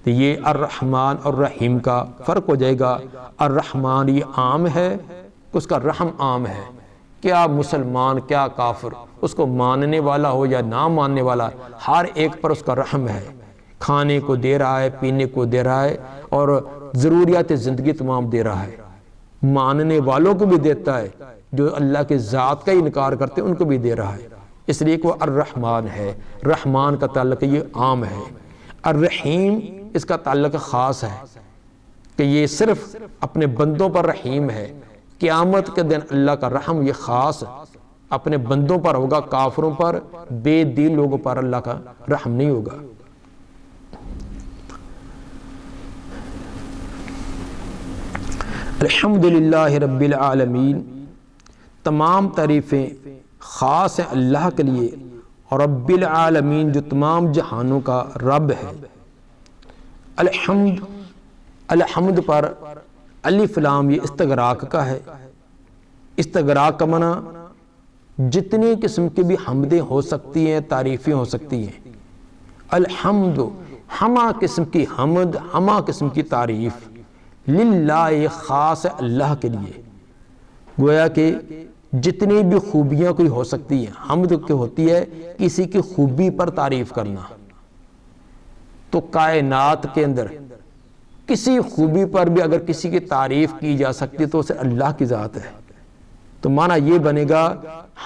تو یہ الرحمن اور رحیم کا فرق ہو جائے گا۔ الرحمن یہ عام ہے، اس کا رحم عام ہے، کیا مسلمان کیا کافر، اس کو ماننے والا ہو یا نہ ماننے والا، ہر ایک پر اس کا رحم ہے، کھانے کو دے رہا ہے، پینے کو دے رہا ہے اور ضروریات زندگی تمام دے رہا ہے، ماننے والوں کو بھی دیتا ہے، جو اللہ کے ذات کا انکار کرتے ہیں ان کو بھی دے رہا ہے، اس لیے کہ وہ الرحمن ہے۔ رحمان کا تعلق یہ عام ہے، الرحیم اس کا تعلق خاص ہے کہ یہ صرف اپنے بندوں پر رحیم ہے۔ قیامت کے دن اللہ کا رحم یہ خاص اپنے بندوں پر ہوگا، کافروں پر، بے دین لوگوں پر اللہ کا رحم نہیں ہوگا۔ الحمدللہ رب العالمین، تمام تعریفیں خاص ہیں اللہ کے لیے، اور رب العالمین جو تمام جہانوں کا رب ہے۔ الحمد پر الف لام یہ استغراق کا ہے۔ استغراق کا معنی جتنی قسم کی بھی حمدیں ہو سکتی ہیں، تعریفیں ہو سکتی ہیں۔ الحمد ہما قسم کی حمد، ہما قسم کی تعریف، للہ یہ خاص ہے اللہ کے لیے۔ گویا کہ جتنی بھی خوبیاں کوئی ہو سکتی ہیں، حمد کی ہوتی ہے کسی کی خوبی پر تعریف کرنا، تو کائنات کے اندر کسی خوبی پر بھی اگر کسی کی تعریف کی جا سکتی تو اسے اللہ کی ذات ہے، تو معنی یہ بنے گا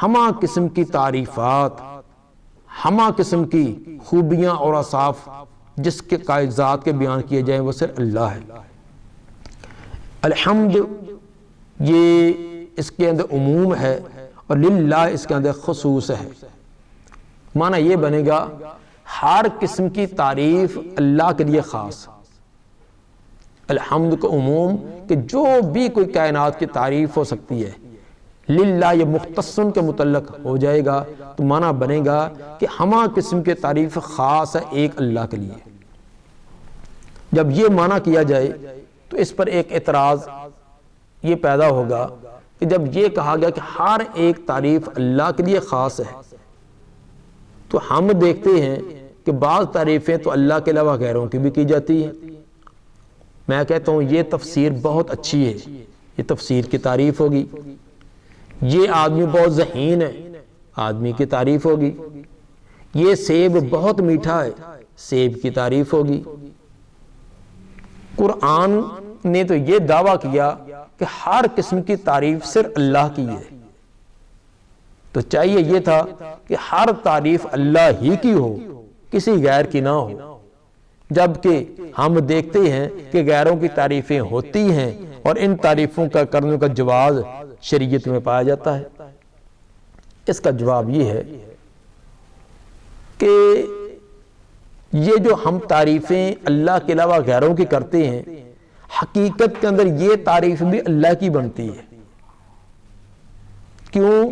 ہما قسم کی تعریفات، ہما قسم کی خوبیاں اور اوصاف جس کے ذات کے بیان کیے جائیں وہ صرف اللہ ہے۔ الحمد یہ اس کے اندر عموم ہے اور للہ اس کے اندر خصوص ہے، معنی یہ بنے گا ہر قسم کی تعریف اللہ کے لیے خاص۔ الحمد کا عموم کہ جو بھی کوئی کائنات کی تعریف ہو سکتی ہے، للہ یہ مختصن کے متعلق ہو جائے گا، تو معنی بنے گا کہ ہما قسم کی تعریف خاص ہے ایک اللہ کے لیے۔ جب یہ معنی کیا جائے تو اس پر ایک اعتراض یہ پیدا ہوگا کہ جب یہ کہا گیا کہ ہر ایک تعریف اللہ کے لیے خاص ہے، تو ہم دیکھتے ہیں کہ بعض تعریفیں تو اللہ کے علاوہ غیروں کی بھی کی جاتی ہیں۔ میں کہتا ہوں یہ تفسیر بہت اچھی ہے، یہ تفسیر کی تعریف ہوگی۔ یہ آدمی بہت ذہین ہے، آدمی کی تعریف ہوگی۔ یہ سیب بہت میٹھا ہے، سیب کی تعریف ہوگی۔ قرآن نے تو یہ دعویٰ کیا کہ ہر قسم کی تعریف صرف اللہ کی ہے، تو چاہیے یہ تھا کہ ہر تعریف اللہ ہی کی ہو، کسی غیر کی نہ ہو، جبکہ ہم دیکھتے ہیں کہ غیروں کی تعریفیں ہوتی ہیں اور ان تعریفوں کا کرنے کا جواز شریعت میں پایا جاتا ہے۔ اس کا جواب یہ ہے کہ یہ جو ہم تعریفیں اللہ کے علاوہ غیروں کی کرتے ہیں، حقیقت کے اندر یہ تعریف بھی اللہ کی بنتی ہے۔ کیوں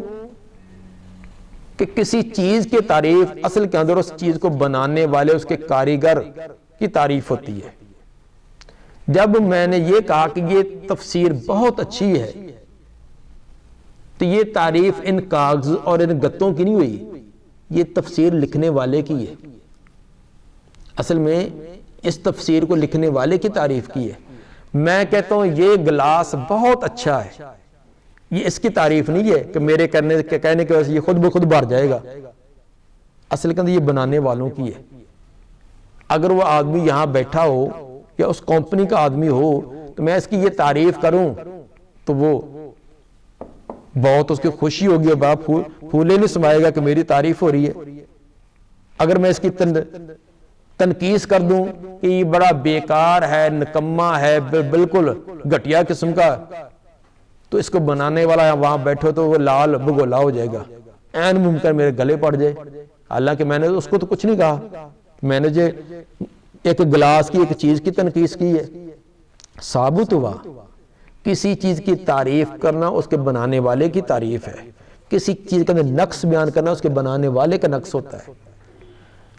کہ کسی چیز کی تعریف اصل کے اندر اس چیز کو بنانے والے اس کے کاریگر کی تعریف ہوتی ہے۔ جب میں نے یہ کہا کہ یہ تفسیر بہت اچھی ہے، تو یہ تعریف ان کاغذ اور ان گتوں کی نہیں ہوئی، یہ تفسیر لکھنے والے کی ہے۔ اصل میں اس تفسیر کو لکھنے والے کی تعریف کی ہے۔ میں کہتا ہوں یہ گلاس بہت اچھا ہے، یہ اس کی تعریف نہیں ہے کہ میرے کہنے کی وجہ سے یہ خود بخود بھر جائے گا، اصل کے اندر یہ بنانے والوں کی ہے۔ اگر وہ آدمی یہاں بیٹھا ہو یا اس کمپنی کا آدمی ہو تو میں اس کی یہ تعریف کروں تو وہ بہت اس کی خوشی ہوگی، باپ پھولے نہیں سمائے گا کہ میری تعریف ہو رہی ہے۔ اگر میں اس کی تنقیص کر دوں کہ یہ بڑا بیکار ہے، نکمہ ہے، بالکل گھٹیا قسم کا، تو اس کو بنانے والا وہاں بیٹھو تو وہ لال بگولا ہو جائے گا عین ممکن میرے گلے پڑ جائے، حالانکہ میں نے اس کو تو کچھ نہیں کہا، میں نے جو ایک گلاس کی ایک چیز کی تنقیص کی ہے۔ ثابت ہوا کسی چیز کی تعریف کرنا اس کے بنانے والے کی تعریف ہے، کسی چیز کے اندر نقص بیان کرنا اس کے بنانے والے کا نقص ہوتا ہے۔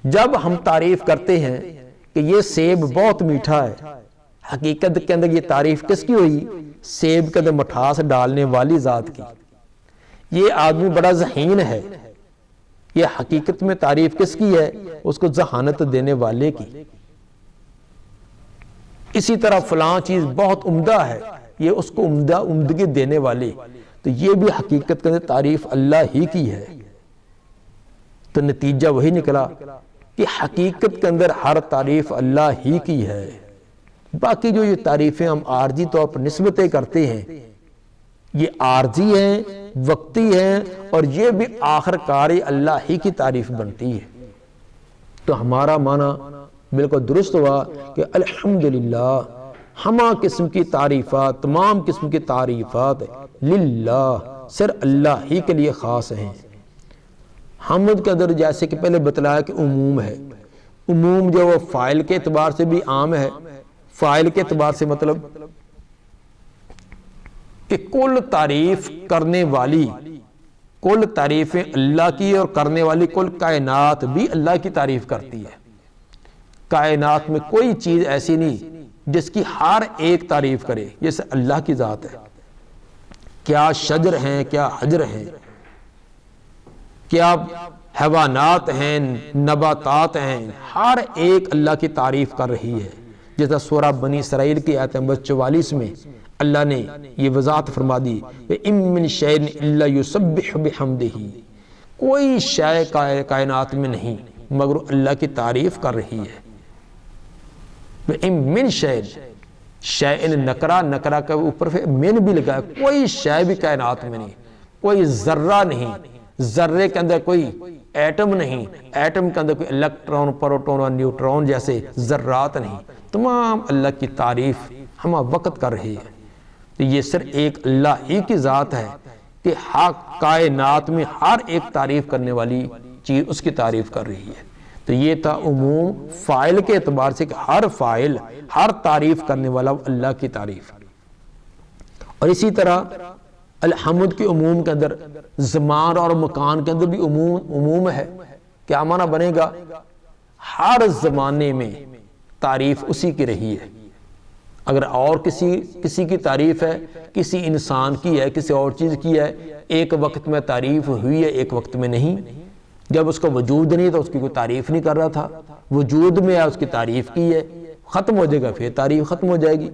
جب ہم تعریف کرتے ہیں کہ یہ سیب بہت میٹھا ہے، حقیقت کے اندر یہ تعریف کس کی ہوئی؟ سیب کے اندر مٹھاس ڈالنے والی ذات کی۔ یہ آدمی بڑا ذہین ہے، یہ حقیقت میں تعریف کس کی ہے؟ اس کو ذہانت دینے والے کی۔ اسی طرح فلاں چیز بہت عمدہ ہے، یہ اس کو عمدگی دینے والی، تو یہ بھی حقیقت کے اندر تعریف اللہ ہی کی ہے۔ تو نتیجہ وہی نکلا کہ حقیقت کے اندر ہر تعریف اللہ ہی کی ہے۔ باقی جو یہ تعریفیں ہم عارضی طور پر نسبتیں کرتے ہیں، یہ عارضی ہیں، وقتی ہیں، اور یہ بھی آخر کار اللہ ہی کی تعریف بنتی ہے۔ تو ہمارا معنی بالکل درست ہوا کہ الحمدللہ ہما قسم کی تعریفات، تمام قسم کی تعریفات للہ، صرف اللہ ہی کے لیے خاص ہیں۔ حمد کے اندر جیسے کہ پہلے بتلایا کہ عموم ہے، عموم جو وہ فاعل کے اعتبار سے بھی عام ہے، فاعل کے اعتبار سے مطلب کہ کل تعریف کرنے والی، کل تعریفیں اللہ کی، اور کرنے والی کل کائنات بھی اللہ کی تعریف کرتی ہے۔ کائنات میں کوئی چیز ایسی نہیں جس کی ہر ایک تعریف کرے، جیسے اللہ کی ذات ہے۔ کیا شجر ہیں، کیا حجر ہیں، کیا حیوانات ہیں، نباتات ہیں، ہر ایک اللہ کی تعریف کر رہی ہے۔ جیسا سورہ بنی اسرائیل کی آیت نمبر 44 میں اللہ نے یہ وضاحت فرما دی کہ اِن مِّن شَيْءٍ إِلَّا يُسَبِّحُ بِحَمْدِهِ، کوئی شے کائنات میں نہیں مگر اللہ کی تعریف کر رہی ہے۔ اِن مِّن شَيْءٍ، شَيْءٍ نکرہ کے اوپر من بھی لگا ہے، کوئی شے بھی کائنات میں نہیں، کوئی ذرہ نہیں، ذرے کے اندر کوئی ایٹم نہیں، ایٹم کے اندر کوئی الیکٹرون، پروٹون اور نیوٹرون جیسے ذرات نہیں، تمام اللہ کی تعریف ہم وقت کر رہی ہے۔ تو یہ صرف ایک اللہ ہی کی ذات ہے کہ کائنات میں ہر ایک تعریف کرنے والی چیز اس کی تعریف کر رہی ہے۔ تو یہ تھا عموم فاعل کے اعتبار سے کہ ہر فاعل، ہر تعریف کرنے والا اللہ کی تعریف۔ اور اسی طرح الحمد کے عموم کے اندر زمان اور مکان کے اندر بھی عموم ہے۔ کیا معنی بنے گا؟ ہر زمانے میں تعریف اسی کی رہی ہے۔ اگر اور کسی کی تعریف ہے، کسی انسان کی ہے، کسی اور چیز کی ہے، ایک وقت میں تعریف ہوئی ہے، ایک وقت میں نہیں۔ جب اس کا وجود نہیں تو اس کی کوئی تعریف نہیں کر رہا تھا، وجود میں ہے اس کی تعریف کی ہے، ختم ہو جائے گا پھر تعریف ختم ہو جائے گی۔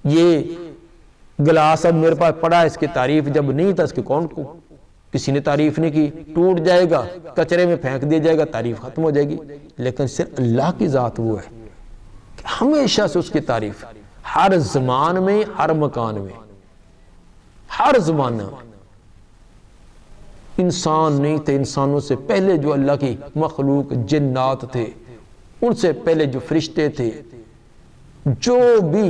یہ گلاس اب میرے پاس پڑا ہے، اس کی تعریف جب نہیں تھا اس کی کسی نے تعریف نہیں کی، ٹوٹ جائے گا، کچرے میں پھینک دیا جائے گا، تعریف ختم ہو جائے گی۔ لیکن صرف اللہ کی ذات وہ ہے کہ ہمیشہ سے اس کی تعریف، ہر زمان میں، ہر مکان میں، ہر زمانہ میں۔ انسان نہیں تھے، انسانوں سے پہلے جو اللہ کی مخلوق جنات تھے، ان سے پہلے جو فرشتے تھے، جو بھی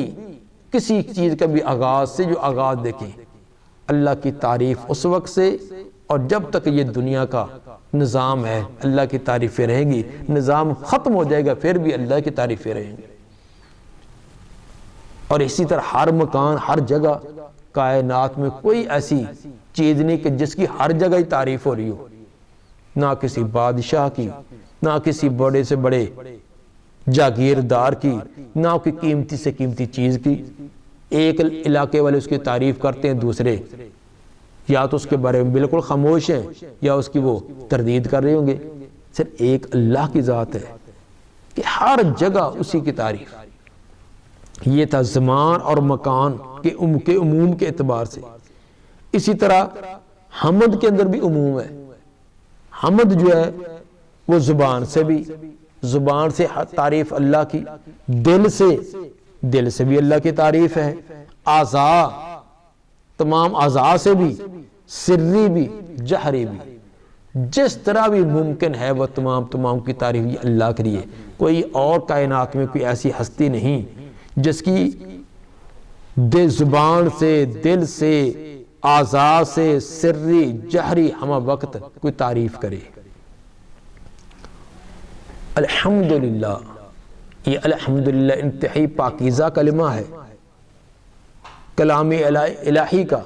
کسی چیز کا بھی آغاز سے جو آغاز دیکھیں، اللہ کی تعریف اس وقت سے اور جب تک یہ دنیا کا نظام ہے اللہ کی تعریفیں رہیں گی۔ نظام ختم ہو جائے گا پھر بھی اللہ کی تعریفیں رہیں گی۔ اور اسی طرح ہر مکان، ہر جگہ کائنات میں کوئی ایسی چیز نہیں کہ جس کی ہر جگہ ہی تعریف ہو رہی ہو، نہ کسی بادشاہ کی، نہ کسی بڑے سے بڑے جاگیردار کی، نہ کوئی قیمتی سے قیمتی چیز کی۔ ایک علاقے والے اس کی تعریف کرتے ہیں، دوسرے یا تو اس کے بارے میں بالکل خاموش ہیں یا اس کی وہ تردید کر رہے ہوں گے۔ صرف ایک اللہ کی ذات ہے کہ ہر جگہ اسی کی تعریف۔ یہ تھا زمان اور مکان کے عموم کے اعتبار سے۔ اسی طرح حمد کے اندر بھی عموم ہے۔ حمد جو ہے وہ زبان سے بھی، زبان سے تعریف اللہ کی، دل سے بھی اللہ کی تعریف ہے، اعضاء، تمام اعضاء سے بھی، سری بھی، جہری بھی، جس طرح بھی ممکن ہے وہ تمام کی تعریف یہ اللہ کے لیے۔ کوئی اور کائنات میں کوئی ایسی ہستی نہیں جس کی زبان سے، دل سے، اعضاء سے سری جہری ہم وقت کوئی تعریف کرے۔ الحمدللہ، یہ الحمدللہ انتہائی پاکیزہ کلمہ ہے کلام الہی کا۔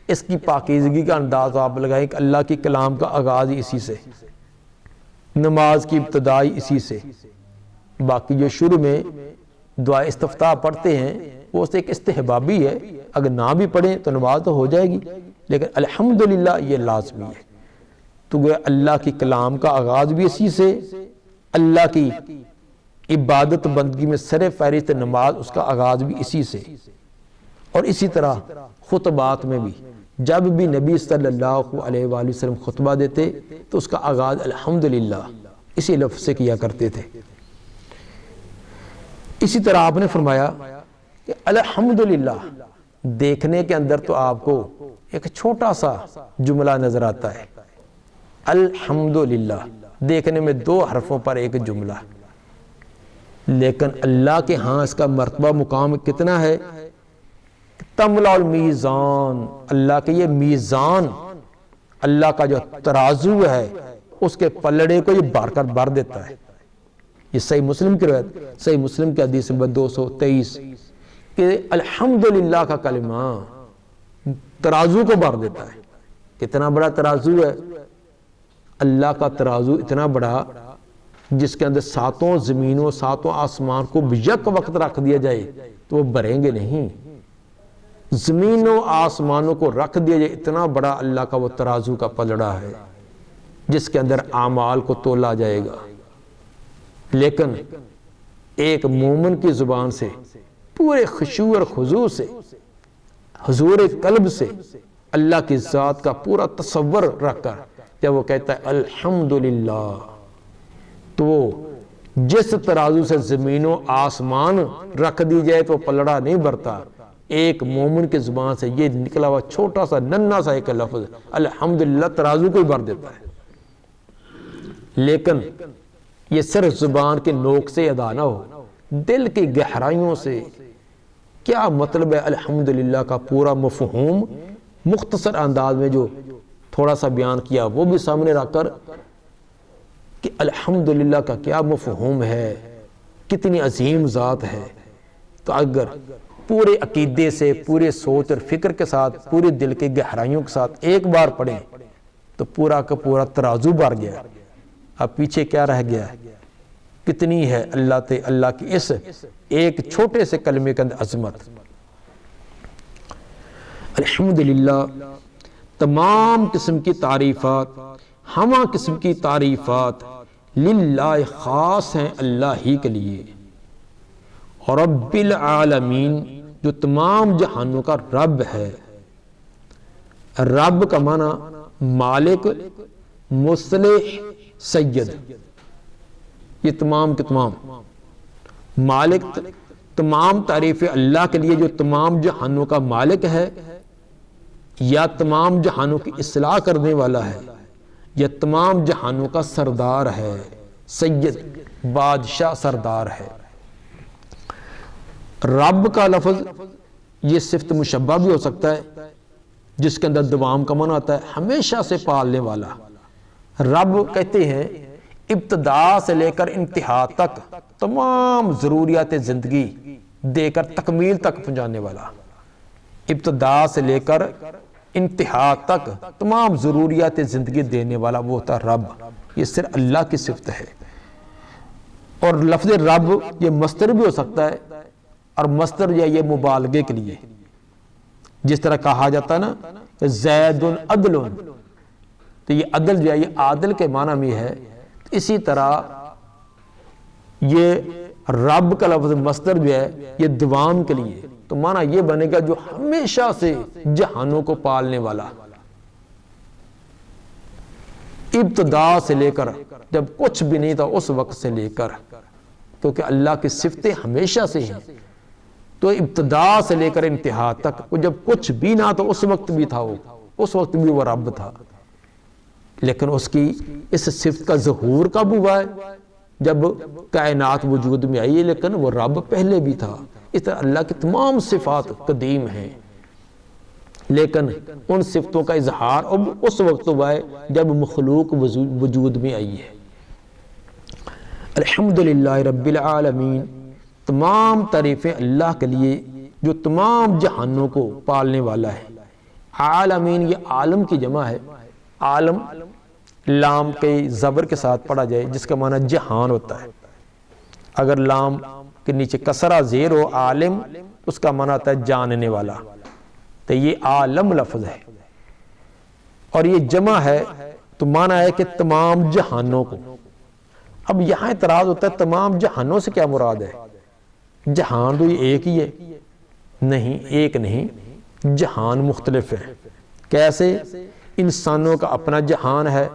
اس کی پاکیزگی کا انداز آپ لگائیں کہ اللہ کی کلام کا آغاز اسی سے، نماز کی ابتدائی اسی سے۔ باقی جو شروع میں دعا استفتاح پڑھتے ہیں وہ اس ایک استحبابی ہے، اگر نہ بھی پڑھیں تو نماز تو ہو جائے گی، لیکن الحمدللہ یہ لازمی ہے۔ تو گویا اللہ کی کلام کا آغاز بھی اسی سے، اللہ کی عبادت بندگی میں سر فہرست نماز اس کا آغاز بھی اسی سے، اور اسی طرح خطبات میں بھی جب بھی نبی صلی اللہ علیہ وآلہ وسلم خطبہ دیتے تو اس کا آغاز الحمدللہ اسی لفظ سے کیا کرتے تھے۔ اسی طرح آپ نے فرمایا کہ الحمدللہ دیکھنے کے اندر تو آپ کو ایک چھوٹا سا جملہ نظر آتا ہے، الحمدللہ دیکھنے میں 2 حرفوں پر ایک جملہ، لیکن اللہ کے ہاں اس کا مرتبہ مقام کتنا ہے؟ تملا المیزان، اللہ کے یہ میزان، اللہ کا جو ترازو ہے اس کے پلڑے کو یہ بھر دیتا ہے۔ یہ صحیح مسلم کی روایت، صحیح مسلم کی حدیث نمبر 223 کہ الحمدللہ کا کلمہ ترازو کو بھر دیتا ہے۔ کتنا بڑا ترازو ہے اللہ کا ترازو، اتنا بڑا جس کے اندر 7 زمینوں 7 آسمان کو یک وقت رکھ دیا جائے تو وہ بھریں گے نہیں۔ زمینوں آسمانوں کو رکھ دیا جائے، اتنا بڑا اللہ کا وہ ترازو کا پلڑا ہے جس کے اندر اعمال کو تولا جائے گا۔ لیکن ایک مومن کی زبان سے پورے خشوع اور خضوع سے، حضور قلب سے اللہ کی ذات کا پورا تصور رکھ کر جب وہ کہتا ہے الحمدللہ، تو جس ترازو سے زمین و آسمان رکھ دی جائے تو پلڑا نہیں بھرتا، ایک مومن کی زبان سے یہ نکلا ہوا چھوٹا سا ننھا سا ایک لفظ الحمدللہ ترازو کو بھر دیتا ہے۔ لیکن یہ صرف زبان کے نوک سے ادا نہ ہو، دل کی گہرائیوں سے کیا مطلب ہے الحمدللہ کا پورا مفہوم مختصر انداز میں جو تھوڑا سا بیان کیا وہ بھی سامنے رکھ کر کہ الحمدللہ کا کیا مفہوم ہے، کتنی عظیم ذات ہے، تو اگر پورے عقیدے سے، پورے سوچ اور فکر کے ساتھ، پورے دل کے گہرائیوں کے ساتھ ایک بار پڑھیں تو پورا کا پورا ترازو بھر گیا۔ اب پیچھے کیا رہ گیا؟ کتنی ہے اللہ کی اس ایک چھوٹے سے کلمے کے اندر عظمت۔ الحمدللہ تمام قسم کی تعریفات، ہمہ قسم کی تعریفات للہ خاص ہیں اللہ ہی کے لیے، اور رب العالمین جو تمام جہانوں کا رب ہے۔ رب کا معنی مالک، مصلح، سید، یہ تمام کے تمام مالک، تمام تعریف اللہ کے لیے جو تمام جہانوں کا مالک ہے، یا تمام جہانوں کی اصلاح کرنے والا ہے، یا تمام جہانوں کا سردار ہے، سید بادشاہ سردار ہے۔ رب کا لفظ یہ صفت مشبہ بھی ہو سکتا ہے جس کے اندر دوام کا معنی آتا ہے ہمیشہ سے پالنے والا۔ رب کہتے ہیں ابتدا سے لے کر انتہا تک تمام ضروریات زندگی دے کر تکمیل تک پہنچانے والا، ابتدا سے لے کر انتہا تک تمام ضروریات زندگی دینے والا وہ ہوتا رب۔ یہ صرف اللہ کی صفت ہے۔ اور لفظ رب یہ مصدر بھی ہو سکتا ہے، اور مصدر یہ مبالغے کے لیے، جس طرح کہا جاتا ہے نا زید عدل، تو یہ عدل جو ہے یہ عادل کے معنی میں ہے۔ اسی طرح یہ رب کا لفظ مصدر جو ہے یہ دوام کے لیے، تو معنی یہ بنے گا جو ہمیشہ سے جہانوں کو پالنے والا، ابتدا سے لے کر جب کچھ بھی نہیں تھا اس وقت سے لے کر، کیونکہ اللہ کی صفتیں ہمیشہ سے ہیں، تو ابتدا سے لے کر انتہا تک جب کچھ بھی نہ تو اس وقت بھی تھا، وہ اس وقت بھی وہ رب تھا۔ لیکن اس کی اس صفت کا ظہور کب ہوا ہے؟ جب کائنات وجود میں آئی ہے، لیکن وہ رب پہلے بھی تھا۔ اس طرح اللہ کی تمام صفات قدیم ہیں۔ لیکن ان صفتوں کا اظہار اب اس وقت ہوا ہے جب مخلوق وجود میں آئی ہے۔ الحمدللہ رب العالمین، تمام تعریفیں اللہ کے لیے جو تمام جہانوں کو پالنے والا ہے۔ عالمین یہ عالم کی جمع ہے۔ عالم لام کے زبر کے ساتھ پڑھا جائے جس کا معنی جہان ہوتا ہے۔ اگر لام کے نیچے کسرہ زیر ہو عالم، اس کا معنی ہوتا ہے جاننے والا، تو یہ عالم لفظ ہے اور یہ جمع ہے تو معنی ہے کہ تمام جہانوں کو۔ اب یہاں اعتراض ہوتا ہے تمام جہانوں سے کیا مراد ہے؟ جہان تو یہ ایک ہی ہے؟ نہیں، ایک نہیں، جہان مختلف ہے۔ کیسے؟ انسانوں کا اپنا جہان ہے،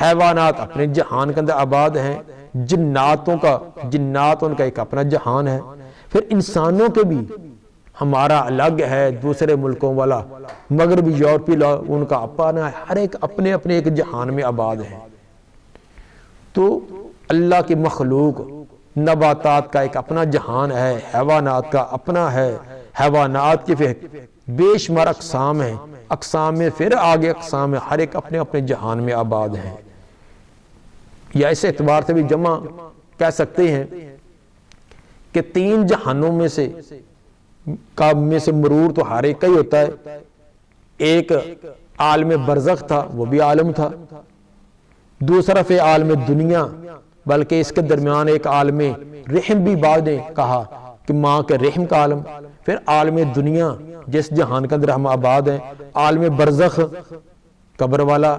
حیوانات اپنے جہان کے اندر آباد ہیں، جنات ان کا ایک اپنا جہان ہے، پھر انسانوں کے بھی ہمارا الگ ہے، دوسرے ملکوں والا مغربی یورپی لوگ ان کا اپنا ہے، ہر ایک اپنے اپنے ایک جہان میں آباد ہیں۔ تو اللہ کی مخلوق نباتات کا ایک اپنا جہان ہے، حیوانات کا اپنا ہے، حیوانات کی پھر بے شمار اقسام ہیں، اقسام میں پھر آگے اقسام میں، ہر ایک اپنے اپنے جہان میں آباد ہیں۔ یا اس اعتبار سے بھی جمع کہہ سکتے ہیں کہ تین جہانوں میں سے مرور تو ہر ایک کا ہی ہوتا ہے۔ ایک عالم برزخ تھا، وہ بھی عالم تھا۔ دوسرا فی عالم دنیا، بلکہ اس کے درمیان ایک عالم رحم بھی بعد نے کہا کہ ماں کے رحم کا عالم، پھر عالم دنیا جس جہان کے اندر ہم آباد ہیں، عالم برزخ قبر والا،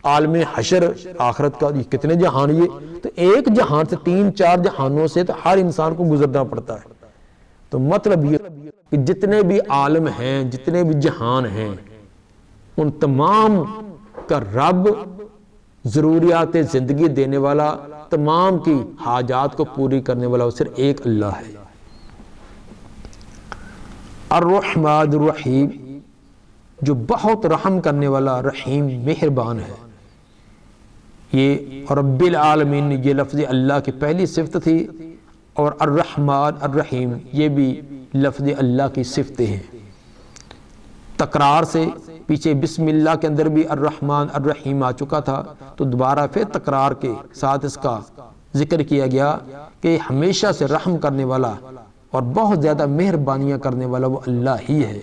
عالم حشر آخرت کا، یہ کتنے جہان یہ؟ تو ایک جہان سے تین چار جہانوں سے تو ہر انسان کو گزرنا پڑتا ہے۔ تو مطلب یہ کہ جتنے بھی عالم ہیں، جتنے بھی جہان ہیں، ان تمام کا رب، ضروریات زندگی دینے والا، تمام کی حاجات کو پوری کرنے والا وہ صرف ایک اللہ ہے۔ الرحمن الرحیم، جو بہت رحم کرنے والا، رحیم مہربان ہے۔ یہ رب العالمین یہ لفظ اللہ کی پہلی صفت تھی، اور الرحمن الرحیم یہ بھی لفظ اللہ کی صفتیں ہیں۔ تکرار سے پیچھے بسم اللہ کے اندر بھی الرحمن الرحیم آ چکا تھا، تو دوبارہ پھر تکرار کے ساتھ اس کا ذکر کیا گیا کہ ہمیشہ سے رحم کرنے والا اور بہت زیادہ مہربانیاں کرنے والا وہ اللہ ہی ہے۔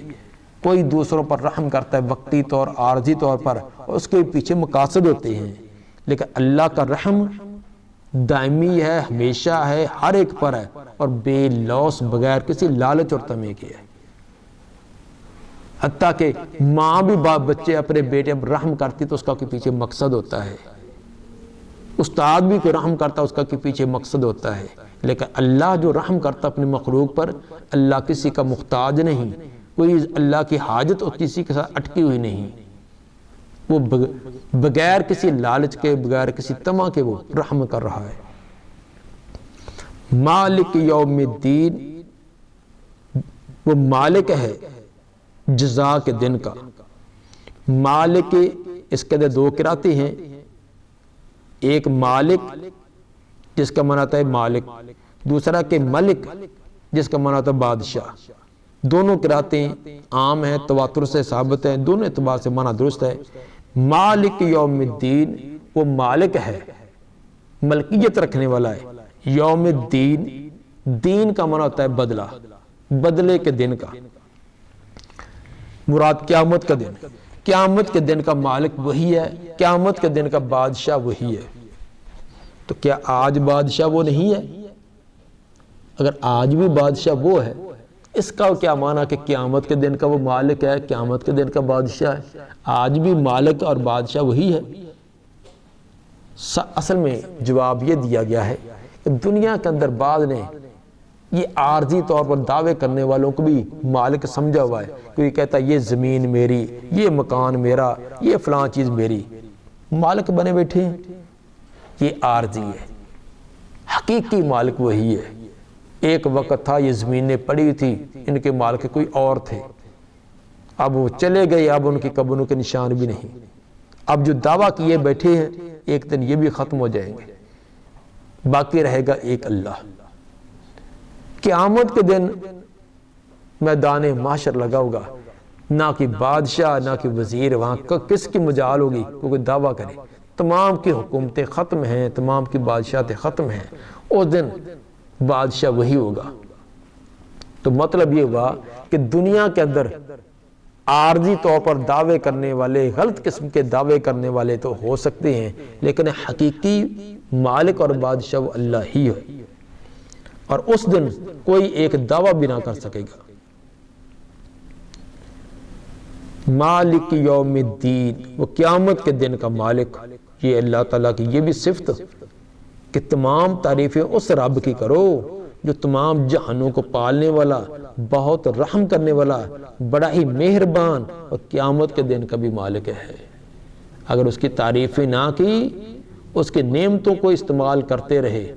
کوئی دوسروں پر رحم کرتا ہے وقتی طور، عارضی طور پر، اور اس کے پیچھے مقاصد ہوتے ہیں، لیکن اللہ کا رحم دائمی ہے، ہمیشہ ہے، ہر ایک پر ہے، اور بے لوث، بغیر کسی لالچ اور طمع کے ہے۔ حتیٰ کہ ماں بھی بچے اپنے بیٹے پر رحم کرتی تو اس کا کے پیچھے مقصد ہوتا ہے، استاد بھی کوئی رحم کرتا اس کا کے پیچھے مقصد ہوتا ہے، لیکن اللہ جو رحم کرتا اپنے مخلوق پر، اللہ کسی کا محتاج نہیں، کوئی اللہ کی حاجت اور کسی کے ساتھ اٹکی ہوئی نہیں، وہ بغیر کسی لالچ کے، بغیر کسی طمع کے وہ رحم کر رہا ہے۔ مالک یوم الدین، وہ مالک ہے جزا کے دن کا۔ مالک، اس کے اندر دو قراتیں ہیں، ایک مالک جس کا معنی ہوتا ہے مالک، دوسرا کہ ملک جس کا معنی ہوتا ہے بادشاہ۔ دونوں قراتیں عام ہیں، تواتر سے ثابت ہیں، دونوں اعتبار سے معنی درست ہے۔ مالک یوم الدین، وہ مالک ہے، ملکیت رکھنے والا ہے۔ یوم الدین، دین کا معنی ہوتا ہے بدلہ، بدلے کے دن کا، مراد قیامت کا دن۔ قیامت کے دن کا مالک وہی ہے، قیامت کے دن کا بادشاہ وہی ہے۔ تو کیا آج بادشاہ وہ نہیں ہے؟ اگر آج بھی بادشاہ وہ ہے، اس کا کیا معنی کہ قیامت کے دن کا وہ مالک ہے، قیامت کے دن کا بادشاہ ہے؟ آج بھی مالک اور بادشاہ وہی ہے۔ اصل میں جواب یہ دیا گیا ہے کہ دنیا کے اندر بعض نے یہ عارضی طور پر دعوے کرنے والوں کو بھی مالک سمجھا ہوا ہے۔ کوئی کہتا ہے یہ زمین میری، یہ مکان میرا، یہ فلاں چیز میری، مالک بنے بیٹھے ہیں۔ یہ عارضی ہے، حقیقی مالک وہی ہے۔ ایک وقت تھا یہ زمینیں پڑی تھی، ان کے مالک کوئی اور تھے، اب وہ چلے گئے، اب ان کی قبروں کے نشان بھی نہیں۔ اب جو دعویٰ کیے بیٹھے ہیں، ایک دن یہ بھی ختم ہو جائیں گے، باقی رہے گا ایک اللہ۔ قیامت کے دن میدان محشر لگا ہوگا، نہ کہ بادشاہ نہ کہ وزیر، وہاں کس کی مجال ہوگی وہ کوئی دعویٰ کرے؟ تمام کی حکومتیں ختم ہیں، تمام کی بادشاہتیں ختم ہیں، اس دن بادشاہ وہی ہوگا۔ تو مطلب یہ ہوا کہ دنیا کے اندر عارضی طور پر دعوے کرنے والے، غلط قسم کے دعوے کرنے والے تو ہو سکتے ہیں، لیکن حقیقی مالک اور بادشاہ وہ اللہ ہی ہے، اور اس دن کوئی ایک دعویٰ بھی نہ کر سکے گا۔ مالک یوم الدین، وہ قیامت کے دن کا مالک، یہ اللہ تعالیٰ کی یہ بھی صفت کہ تمام تعریفیں اس رب کی کرو جو تمام جہانوں کو پالنے والا، بہت رحم کرنے والا، بڑا ہی مہربان، اور قیامت کے دن کا بھی مالک ہے۔ اگر اس کی تعریفیں نہ کی، اس کی نعمتوں کو استعمال کرتے رہے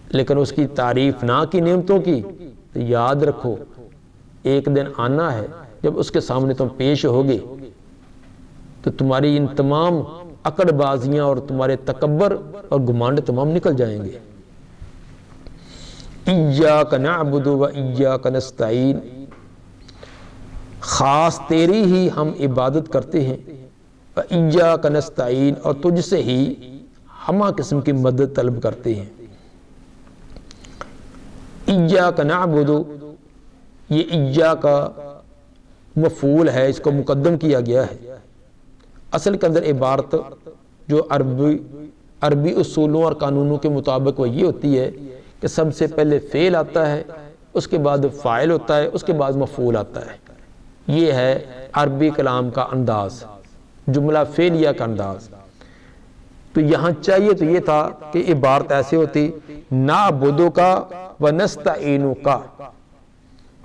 لیکن اس کی تعریف نہ کی نعمتوں کی، تو یاد رکھو ایک دن آنا ہے جب اس کے سامنے تم پیش ہوگے تو تمہاری ان تمام اکڑ بازیاں اور تمہارے تکبر اور گمانڈ تمام نکل جائیں گے۔ ایاک نعبد و ایاک نستعین، خاص تیری ہی ہم عبادت کرتے ہیں، و ایاک نستعین، اور تجھ سے ہی ہمہ قسم کی مدد طلب کرتے ہیں۔ ایاک نعبد، یہ ایاک مفعول ہے، اس کو مقدم کیا گیا ہے۔ اصل کے اندر عبارت جو عربی اصولوں اور قانونوں کے مطابق وہ یہ ہوتی ہے کہ سب سے پہلے فعل آتا ہے، اس کے بعد فاعل ہوتا ہے، اس کے بعد مفعول آتا ہے۔ یہ ہے عربی کلام کا انداز، جملہ فعلیہ کا انداز۔ تو یہاں چاہیے تو یہ تھا کہ عبارت ایسے ہوتی نعبدو کا و نستعینو کا،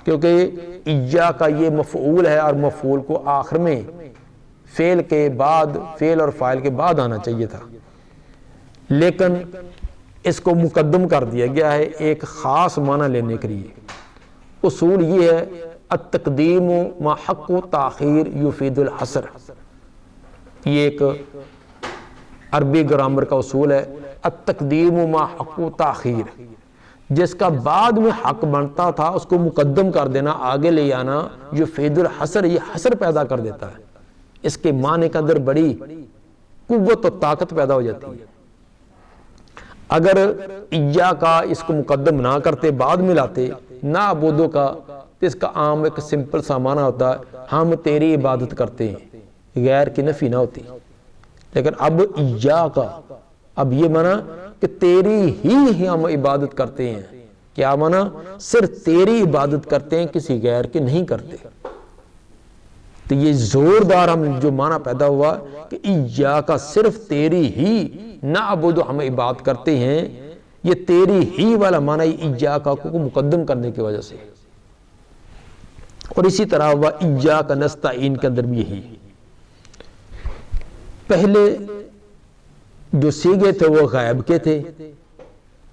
کیونکہ ایجا کا یہ مفعول ہے اور مفعول کو آخر میں فعل کے بعد، فعل اور فاعل کے بعد آنا چاہیے تھا، لیکن اس کو مقدم کر دیا گیا ہے ایک خاص معنی لینے کے لیے۔ اصول یہ ہے التقدیم ما حق تاخیر یفید الحصر، یہ ایک عربی گرامر کا اصول ہے۔ التقدیم ما حق تاخیر، جس کا بعد میں حق بنتا تھا اس کو مقدم کر دینا، آگے لے آنا، یفید الحصر، یہ حصر پیدا کر دیتا ہے۔ اس کے معنی کے اندر بڑی قوت و طاقت پیدا ہو جاتی ہے۔ اگر ایا کا اس کو مقدم نہ کرتے، بعد میں لاتے نعبدو کا، تو اس کا عام ایک سمپل سا معنی ہوتا ہے ہم تیری عبادت کرتے ہیں، غیر کی نفی نہ ہوتی۔ لیکن اب ایا کا، اب یہ معنی کہ تیری ہی ہم عبادت کرتے ہیں۔ کیا معنی؟ صرف تیری عبادت کرتے ہیں، کسی غیر کی نہیں کرتے۔ تو یہ زوردار ہم جو معنی پیدا ہوا کہ ایا کا، صرف تیری ہی، نعبد، ہم عبادت کرتے ہیں، یہ تیری ہی والا معنی ایا کا کو مقدم کرنے کی وجہ سے۔ اور اسی طرح ہوا ایاک نستعین کے اندر بھی یہی، پہلے جو سیغے تھے وہ غائب کے تھے،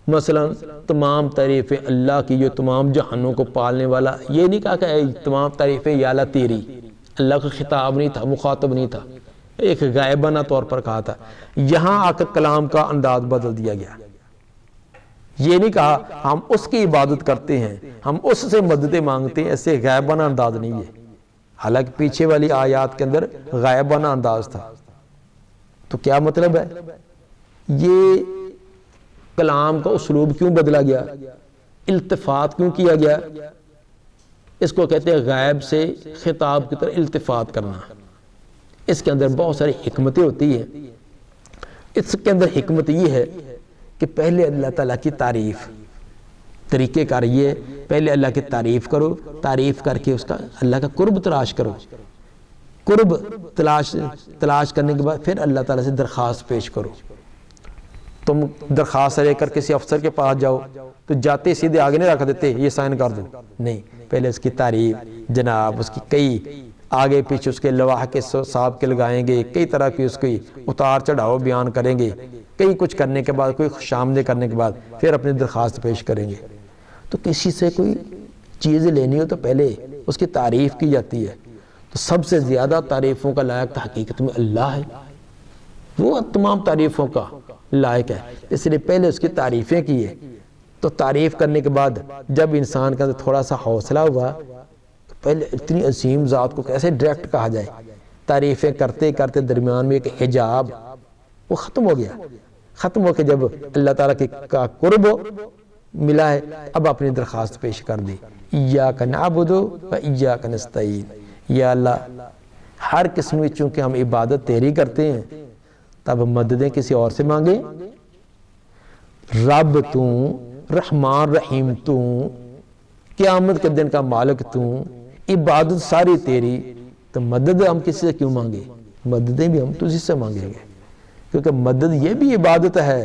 مثلا تمام تعریفیں اللہ کی جو تمام جہانوں کو پالنے والا، یہ نہیں کہا کہ تمام تعریفیں یا اللہ تیری، اللہ کا خطاب نہیں تھا، مخاطب نہیں تھا، ایک غائبانہ طور پر کہا تھا۔ یہاں آ کر کلام کا انداز بدل دیا گیا، یہ نہیں کہا ہم اس کی عبادت کرتے ہیں، ہم اس سے مددیں مانگتے ہیں، ایسے غائبانہ انداز نہیں ہے، حالانکہ پیچھے والی آیات کے اندر غائبانہ انداز تھا۔ تو کیا مطلب ہے؟ یہ کلام کا اسلوب کیوں بدلا گیا، التفات کیوں کیا گیا؟ اس کو کہتے ہیں غائب سے خطاب کی طرح التفات کرنا۔ اس کے اندر بہت ساری حکمتیں ہوتی ہیں۔ اس کے اندر حکمت یہ ہے کہ پہلے اللہ تعالیٰ کی تعریف، طریقہ کار یہ ہے پہلے اللہ کی تعریف کرو، تعریف کر کے اس کا اللہ کا قرب تلاش کرو، قرب تلاش کرنے کے بعد پھر اللہ تعالیٰ سے درخواست پیش کرو۔ تم درخواست لے کر کسی افسر کے پاس جاؤ تو جاتے سیدھے آگے نہیں رکھ دیتے یہ سائن کر دو، نہیں، پہلے اس کی تعریف، جناب اس کی کئی آگے پیچھے اس کے لواح کے صاحب کے لگائیں گے، کئی طرح کی اس کی اتار چڑھاؤ بیان کریں گے، کئی کچھ کرنے کے بعد، کوئی خوش آمدید کرنے کے بعد پھر اپنی درخواست پیش کریں گے۔ تو کسی سے کوئی چیز لینی ہو تو پہلے اس کی تعریف کی جاتی ہے۔ تو سب سے زیادہ تعریفوں کا لائق حقیقت میں اللہ ہے، وہ تمام تعریفوں کا لائق ہے، اس لیے پہلے اس کی تعریفیں کی ہے۔ تو تعریف کرنے کے بعد جب انسان کا تھوڑا سا حوصلہ ہوا، پہلے اتنی عظیم ذات کو کیسے ڈائریکٹ کہا جائے؟ تعریفیں کرتے کرتے درمیان میں ایک حجاب وہ ختم ہو گیا، ختم ہو کے جب اللہ تعالیٰ کا قرب ملا ہے، اب اپنی درخواست پیش کر دی، ایاک نعبد و ایاک نستعین، یا اللہ ہر قسم میں چونکہ ہم عبادت تیری کرتے ہیں، تب مددیں کسی اور سے مانگے؟ رب تو، رحمان رحیم تو، قیامت کے دن کا مالک تو، عبادت ساری تیری، تو مدد ہم کسی سے کیوں مانگے؟ مددیں بھی ہم تجھ سے مانگیں گے، کیونکہ مدد یہ بھی عبادت ہے،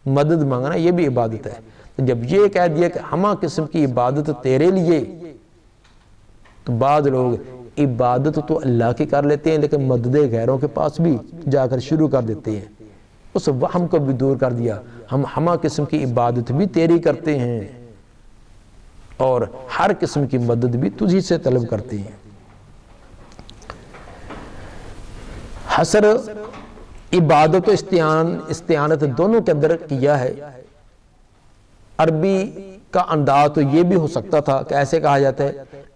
مدد مانگنا یہ بھی عبادت ہے۔ تو جب یہ کہہ دیا کہ ہمہ قسم کی عبادت تیرے لیے، تو بعض لوگ عبادت تو اللہ کی کر لیتے ہیں لیکن مددیں غیروں کے پاس بھی جا کر شروع کر دیتے ہیں، اس وہم کو بھی دور کر دیا، ہم ہمہ قسم کی عبادت بھی تیری کرتے ہیں اور ہر قسم کی مدد بھی تجھی سے طلب کرتے ہیں۔ حسر عبادت و استعانت دونوں کے اندر کیا ہے۔ عربی کا انداز تو یہ بھی ہو سکتا تھا کہ ایسے کہا جاتا ہے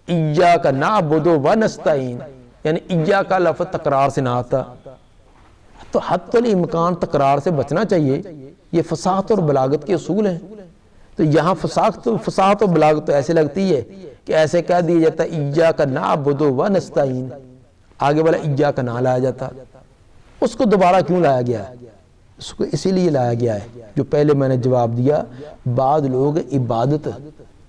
ایاک نعبد و نستعین، یعنی ایاک کا لفظ تکرار سے نہ آتا، تو حتی الامکان تکرار سے بچنا چاہیے، یہ فصاحت اور بلاغت کے اصول ہیں۔ تو یہاں فصاحت اور بلاغت تو ایسے لگتی ہے کہ ایسے کہہ دیا جاتا ہے ایاک نعبد و نستعین، آگے والا ایاک نہ لایا جاتا، اس کو دوبارہ کیوں لایا گیا ہے؟ اس کو اسی لیے لایا گیا ہے جو پہلے میں نے جواب دیا، بعض لوگ عبادت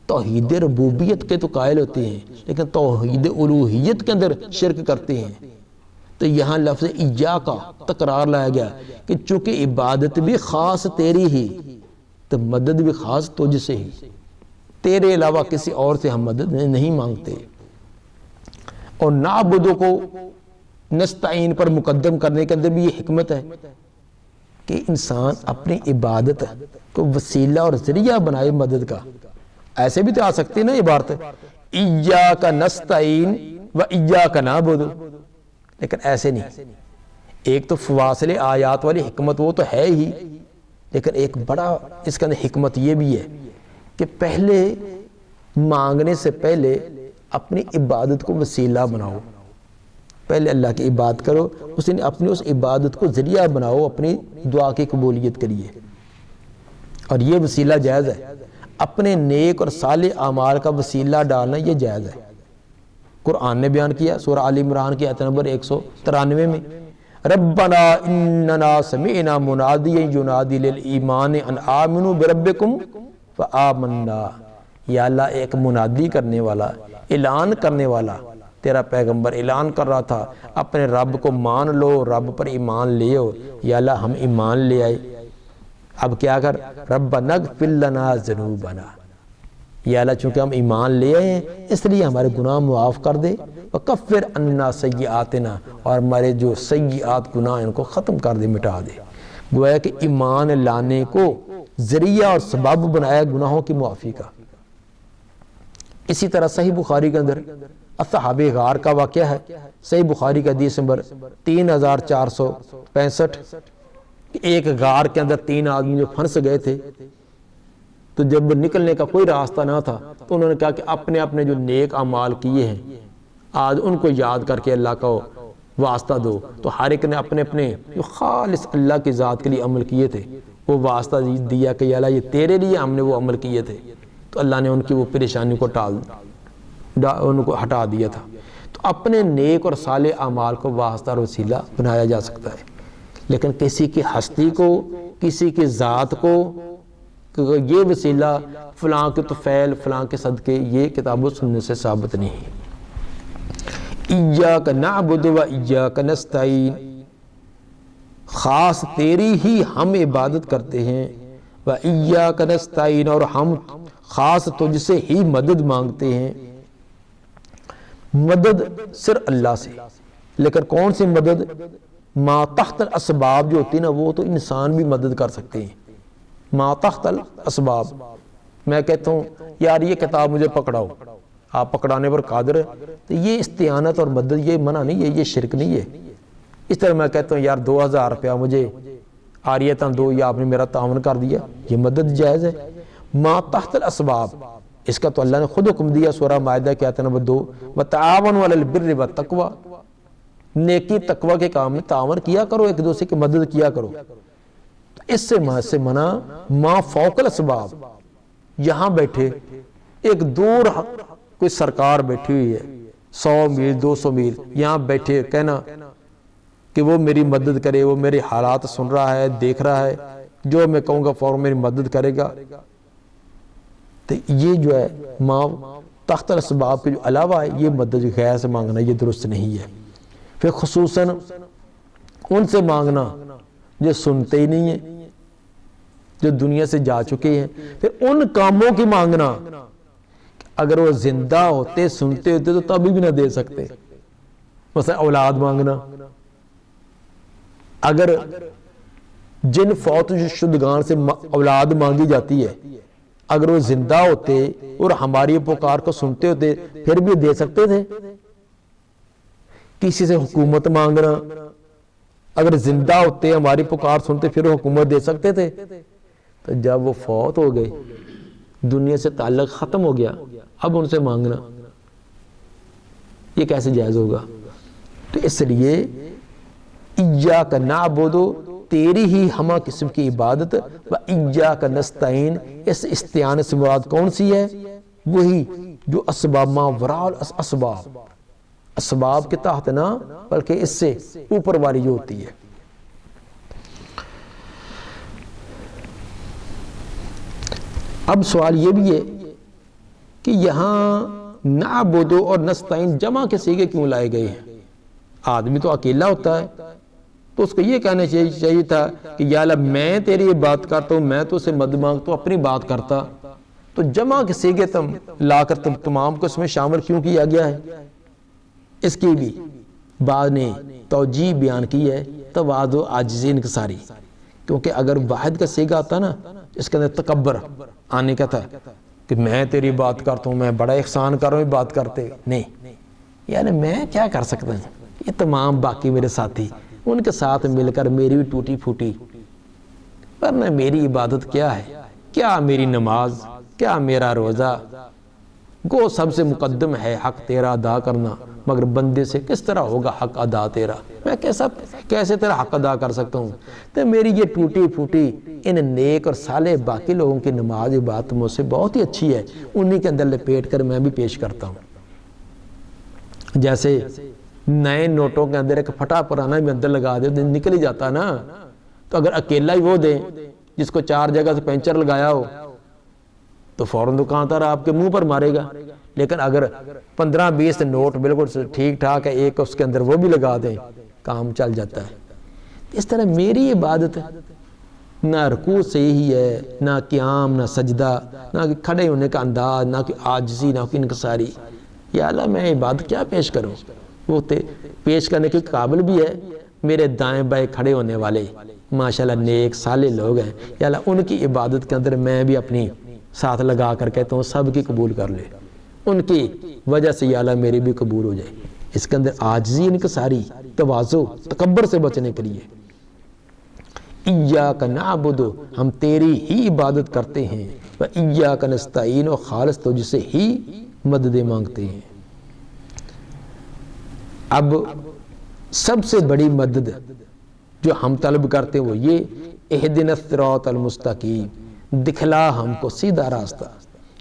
توحید ربوبیت کے تو قائل ہوتے ہیں لیکن توحید الوہیت کے اندر شرک کرتے ہیں، تو یہاں لفظ ایاک تکرار لایا گیا کہ چونکہ عبادت بھی خاص تیری ہی، تو مدد بھی خاص تجھ سے ہی، تیرے علاوہ کسی اور سے ہم مدد نہیں مانگتے۔ اور نعبدو کو نستعین پر مقدم کرنے کے اندر بھی یہ حکمت ہے کہ انسان اپنی عبادت کو وسیلہ اور ذریعہ بنائے مدد کا۔ ایسے بھی تو آ سکتی نا عبارت ایاک نستعین و ایاک نعبد، لیکن ایسے نہیں۔ ایک تو فواصل آیات والی حکمت وہ تو ہے ہی، لیکن ایک بڑا اس کے اندر حکمت یہ بھی ہے کہ پہلے مانگنے سے پہلے اپنی عبادت کو وسیلہ بناؤ، پہلے اللہ کی عبادت کرو، اپنی اس عبادت کو ذریعہ بناؤ اپنی دعا کی قبولیت کے لیے، اور یہ وسیلہ جائز ہے۔ اپنے نیک اور صالح اعمال کا وسیلہ ڈالنا یہ جائز ہے۔ قرآن نے بیان کیا سورہ آل عمران کی آیت نمبر 193 میں، ربنا اننا سمعنا منادیا ینادی للایمان ان آمنوا بربکم فآمنا، یا اللہ ایک منادی کرنے والا، اعلان کرنے والا، تیرا پیغمبر اعلان کر رہا تھا اپنے رب کو مان لو، رب پر ایمان لے آؤ، یا اللہ ہم ایمان لے آئے، اب کیا کر، ربنا اغفر لنا ذنوبنا، یا اللہ چونکہ ہم ایمان لے آئے ہیں اس لیے ہمارے گناہ معاف کر دے، وکفر عنا سیئاتنا، اور ہمارے جو سیئات گناہ ان کو ختم کر دے، مٹا دے۔ گویا کہ ایمان لانے کو ذریعہ اور سبب بنایا گناہوں کی معافی کا۔ اسی طرح صحیح بخاری کے اندر اصحاب غار کا واقعہ ہے، صحیح بخاری کا حدیث نمبر 3465، ایک غار کے اندر 3 آدمی جو پھنس گئے تھے، تو جب نکلنے کا کوئی راستہ نہ تھا تو انہوں نے کہا کہ اپنے اپنے جو نیک اعمال کیے ہیں آج ان کو یاد کر کے اللہ کا واسطہ دو، تو ہر ایک نے اپنے اپنے جو خالص اللہ کی ذات کے لیے عمل کیے تھے وہ واسطہ دیا کہ یا اللہ یہ تیرے لیے ہم نے وہ عمل کیے تھے، تو اللہ نے ان کی وہ پریشانی کو ان کو ہٹا دیا تھا۔ تو اپنے نیک اور صالح اعمال کو واسطہ اور وسیلہ بنایا جا سکتا ہے، لیکن کسی کی ہستی کو، کسی کی ذات کو یہ وسیلہ فلاں کے طفیل، فلاں کے صدقے، یہ کتاب و سنت سے ثابت نہیں۔ ایاک نعبد و ایاک نستعین، خاص تیری ہی ہم عبادت کرتے ہیں، و ایاک نستعین، اور ہم خاص تجھ سے ہی مدد مانگتے ہیں۔ مدد صرف اللہ سے، لیکن کون سی مدد؟ ما تحت الاسباب جو ہوتی نا وہ تو انسان بھی مدد کر سکتے ہیں، ما تحت الاسباب۔ میں کہتا ہوں یار یہ کتاب مجھے پکڑاؤ، آپ پکڑانے پر قادر ہے، تو یہ استعانت اور مدد یہ منع نہیں ہے، یہ شرک نہیں ہے۔ اس طرح میں کہتا ہوں یار 2000 روپیہ مجھے عاریتاً دو، یا آپ نے میرا تعاون کر دیا، یہ مدد جائز ہے۔ ما تحت الاسباب، اس کا تو اللہ نے خود حکم دیا سورہ مائدہ کی آیت نمبر 2 وَتَعَاوَنُوا عَلَى الْبِرِّ وَالتَّقْوَى، نیکی تقوی کے کام میں تعاون کیا کرو، ایک دوسرے کی مدد کیا کرو. اس سے منع ما فوق الاسباب، یہاں بیٹھے ایک دور کوئی سرکار بیٹھی ہوئی ہے 100 میل 200 میل، یہاں بیٹھے کہنا کہ وہ میری مدد کرے، وہ میرے حالات سن رہا ہے، دیکھ رہا ہے، جو میں کہوں گا فوراً میری مدد کرے گا. تو یہ جو ہے ما تحت الاسباب کے جو علاوہ ہے، یہ مدد غیر سے مانگنا یہ درست نہیں ہے. پھر خصوصاً ان سے مانگنا جو سنتے ہی نہیں ہیں، جو دنیا سے جا چکے ہیں. پھر ان کاموں کی مانگنا اگر وہ زندہ ہوتے سنتے ہوتے تو تبھی بھی نہ دے سکتے. مثلا اولاد مانگنا، اگر جن فوت شدگان سے اولاد مانگی جاتی ہے اگر وہ زندہ ہوتے اور ہماری پکار کو سنتے ہوتے پھر بھی دے سکتے تھے. کسی سے حکومت مانگنا، اگر زندہ ہوتے ہماری پکار سنتے پھر حکومت دے سکتے تھے. تو جب وہ فوت ہو گئے، دنیا سے تعلق ختم ہو گیا، اب ان سے مانگنا یہ کیسے جائز ہوگا؟ تو اس لیے ایاک نعبد، تیری ہی ہمہ قسم کی عبادت، و ایاک نستعین، اس استعانت سے مراد کون سی ہے؟ وہی جو اسباب ما وراء الاسباب، اسباب کے تحت نہ بلکہ اس سے اوپر والی جو ہوتی ہے. اب سوال یہ بھی ہے کہ یہاں نعبد اور نستعین جمع کے صیغے کیوں لائے گئے ہیں؟ آدمی تو اکیلا ہوتا ہے تو اس کو یہ کہنا چاہیے تھا کہ یا اللہ میں تیری بات کرتا ہوں، میں تو اسے مدد مانگتا ہوں، اپنی بات کرتا. تو جمع کے صیغے تم لا کر تمام کو اس میں شامل کیوں کیا گیا ہے؟ اس کی بھی بعد نے توجیہ بیان کی ہے، تواضع عاجزی انکساری. کیونکہ اگر واحد کا صیغہ آتا نا اس کے اندر تکبر آنے کا تھا کہ میں تیری بات کرتا ہوں، میں بڑا احسان کر رہا ہوں، بات کرتے نہیں، یعنی میں کیا کر سکتا ہوں، یہ تمام باقی میرے ساتھی ان کے ساتھ مل کر میری بھی ٹوٹی پھوٹی، ورنہ میری عبادت کیا ہے، کیا میری نماز، کیا میرا روزہ، گو سب سے مقدم ہے حق تیرا ادا کرنا، مگر بندے سے کس طرح ہوگا حق ادا تیرا، میں کیسے تیرا حق ادا کر سکتا ہوں؟ تو میری یہ ٹوٹی پھوٹی ان نیک اور صالح باقی لوگوں کی نماز عبادت مجھ سے بہت ہی اچھی ہے، انہی کے اندر لپیٹ کر میں بھی پیش کرتا ہوں. جیسے نئے نوٹوں کے اندر ایک پھٹا پرانا بھی اندر لگا دے نکل ہی جاتا نا. تو اگر اکیلا ہی وہ دیں جس کو 4 جگہ سے پینچر لگایا ہو تو فوراً دکاندار آپ کے منہ پر مارے گا. لیکن اگر 15-20 نوٹ بالکل ٹھیک ٹھاک ہے، ایک اس کے اندر وہ بھی لگا دیں، کام چل جاتا ہے. اس طرح میری عبادت نہ رکوع سے ہی ہے، نہ قیام، نہ سجدہ، نہ کھڑے ہونے کا انداز، نہ کوئی عاجزی، نہ کوئی انکساری. یا اللہ میں عبادت کیا پیش کروں؟ وہ پیش کرنے کے قابل بھی ہے میرے دائیں بائیں کھڑے ہونے والے ماشاءاللہ نیک صالح لوگ ہیں. یا اللہ ان کی عبادت کے اندر میں بھی اپنی ساتھ لگا کر کہتا ہوں سب کی قبول کر لے، ان کی وجہ سے یا اللہ میری بھی قبول ہو جائے. اس کے اندر عاجزی انکساری تواضع تکبر سے بچنے کے لیے. ایاک نعبد، ہم تیری ہی عبادت کرتے ہیں، و ایاک نستعین، اور خالص تجھ سے ہی مدد مانگتے ہیں. اب سب سے بڑی مدد جو ہم طلب کرتے ہیں وہ یہ اہدنا الصراط المستقیم، دکھلا ہم کو سیدھا راستہ.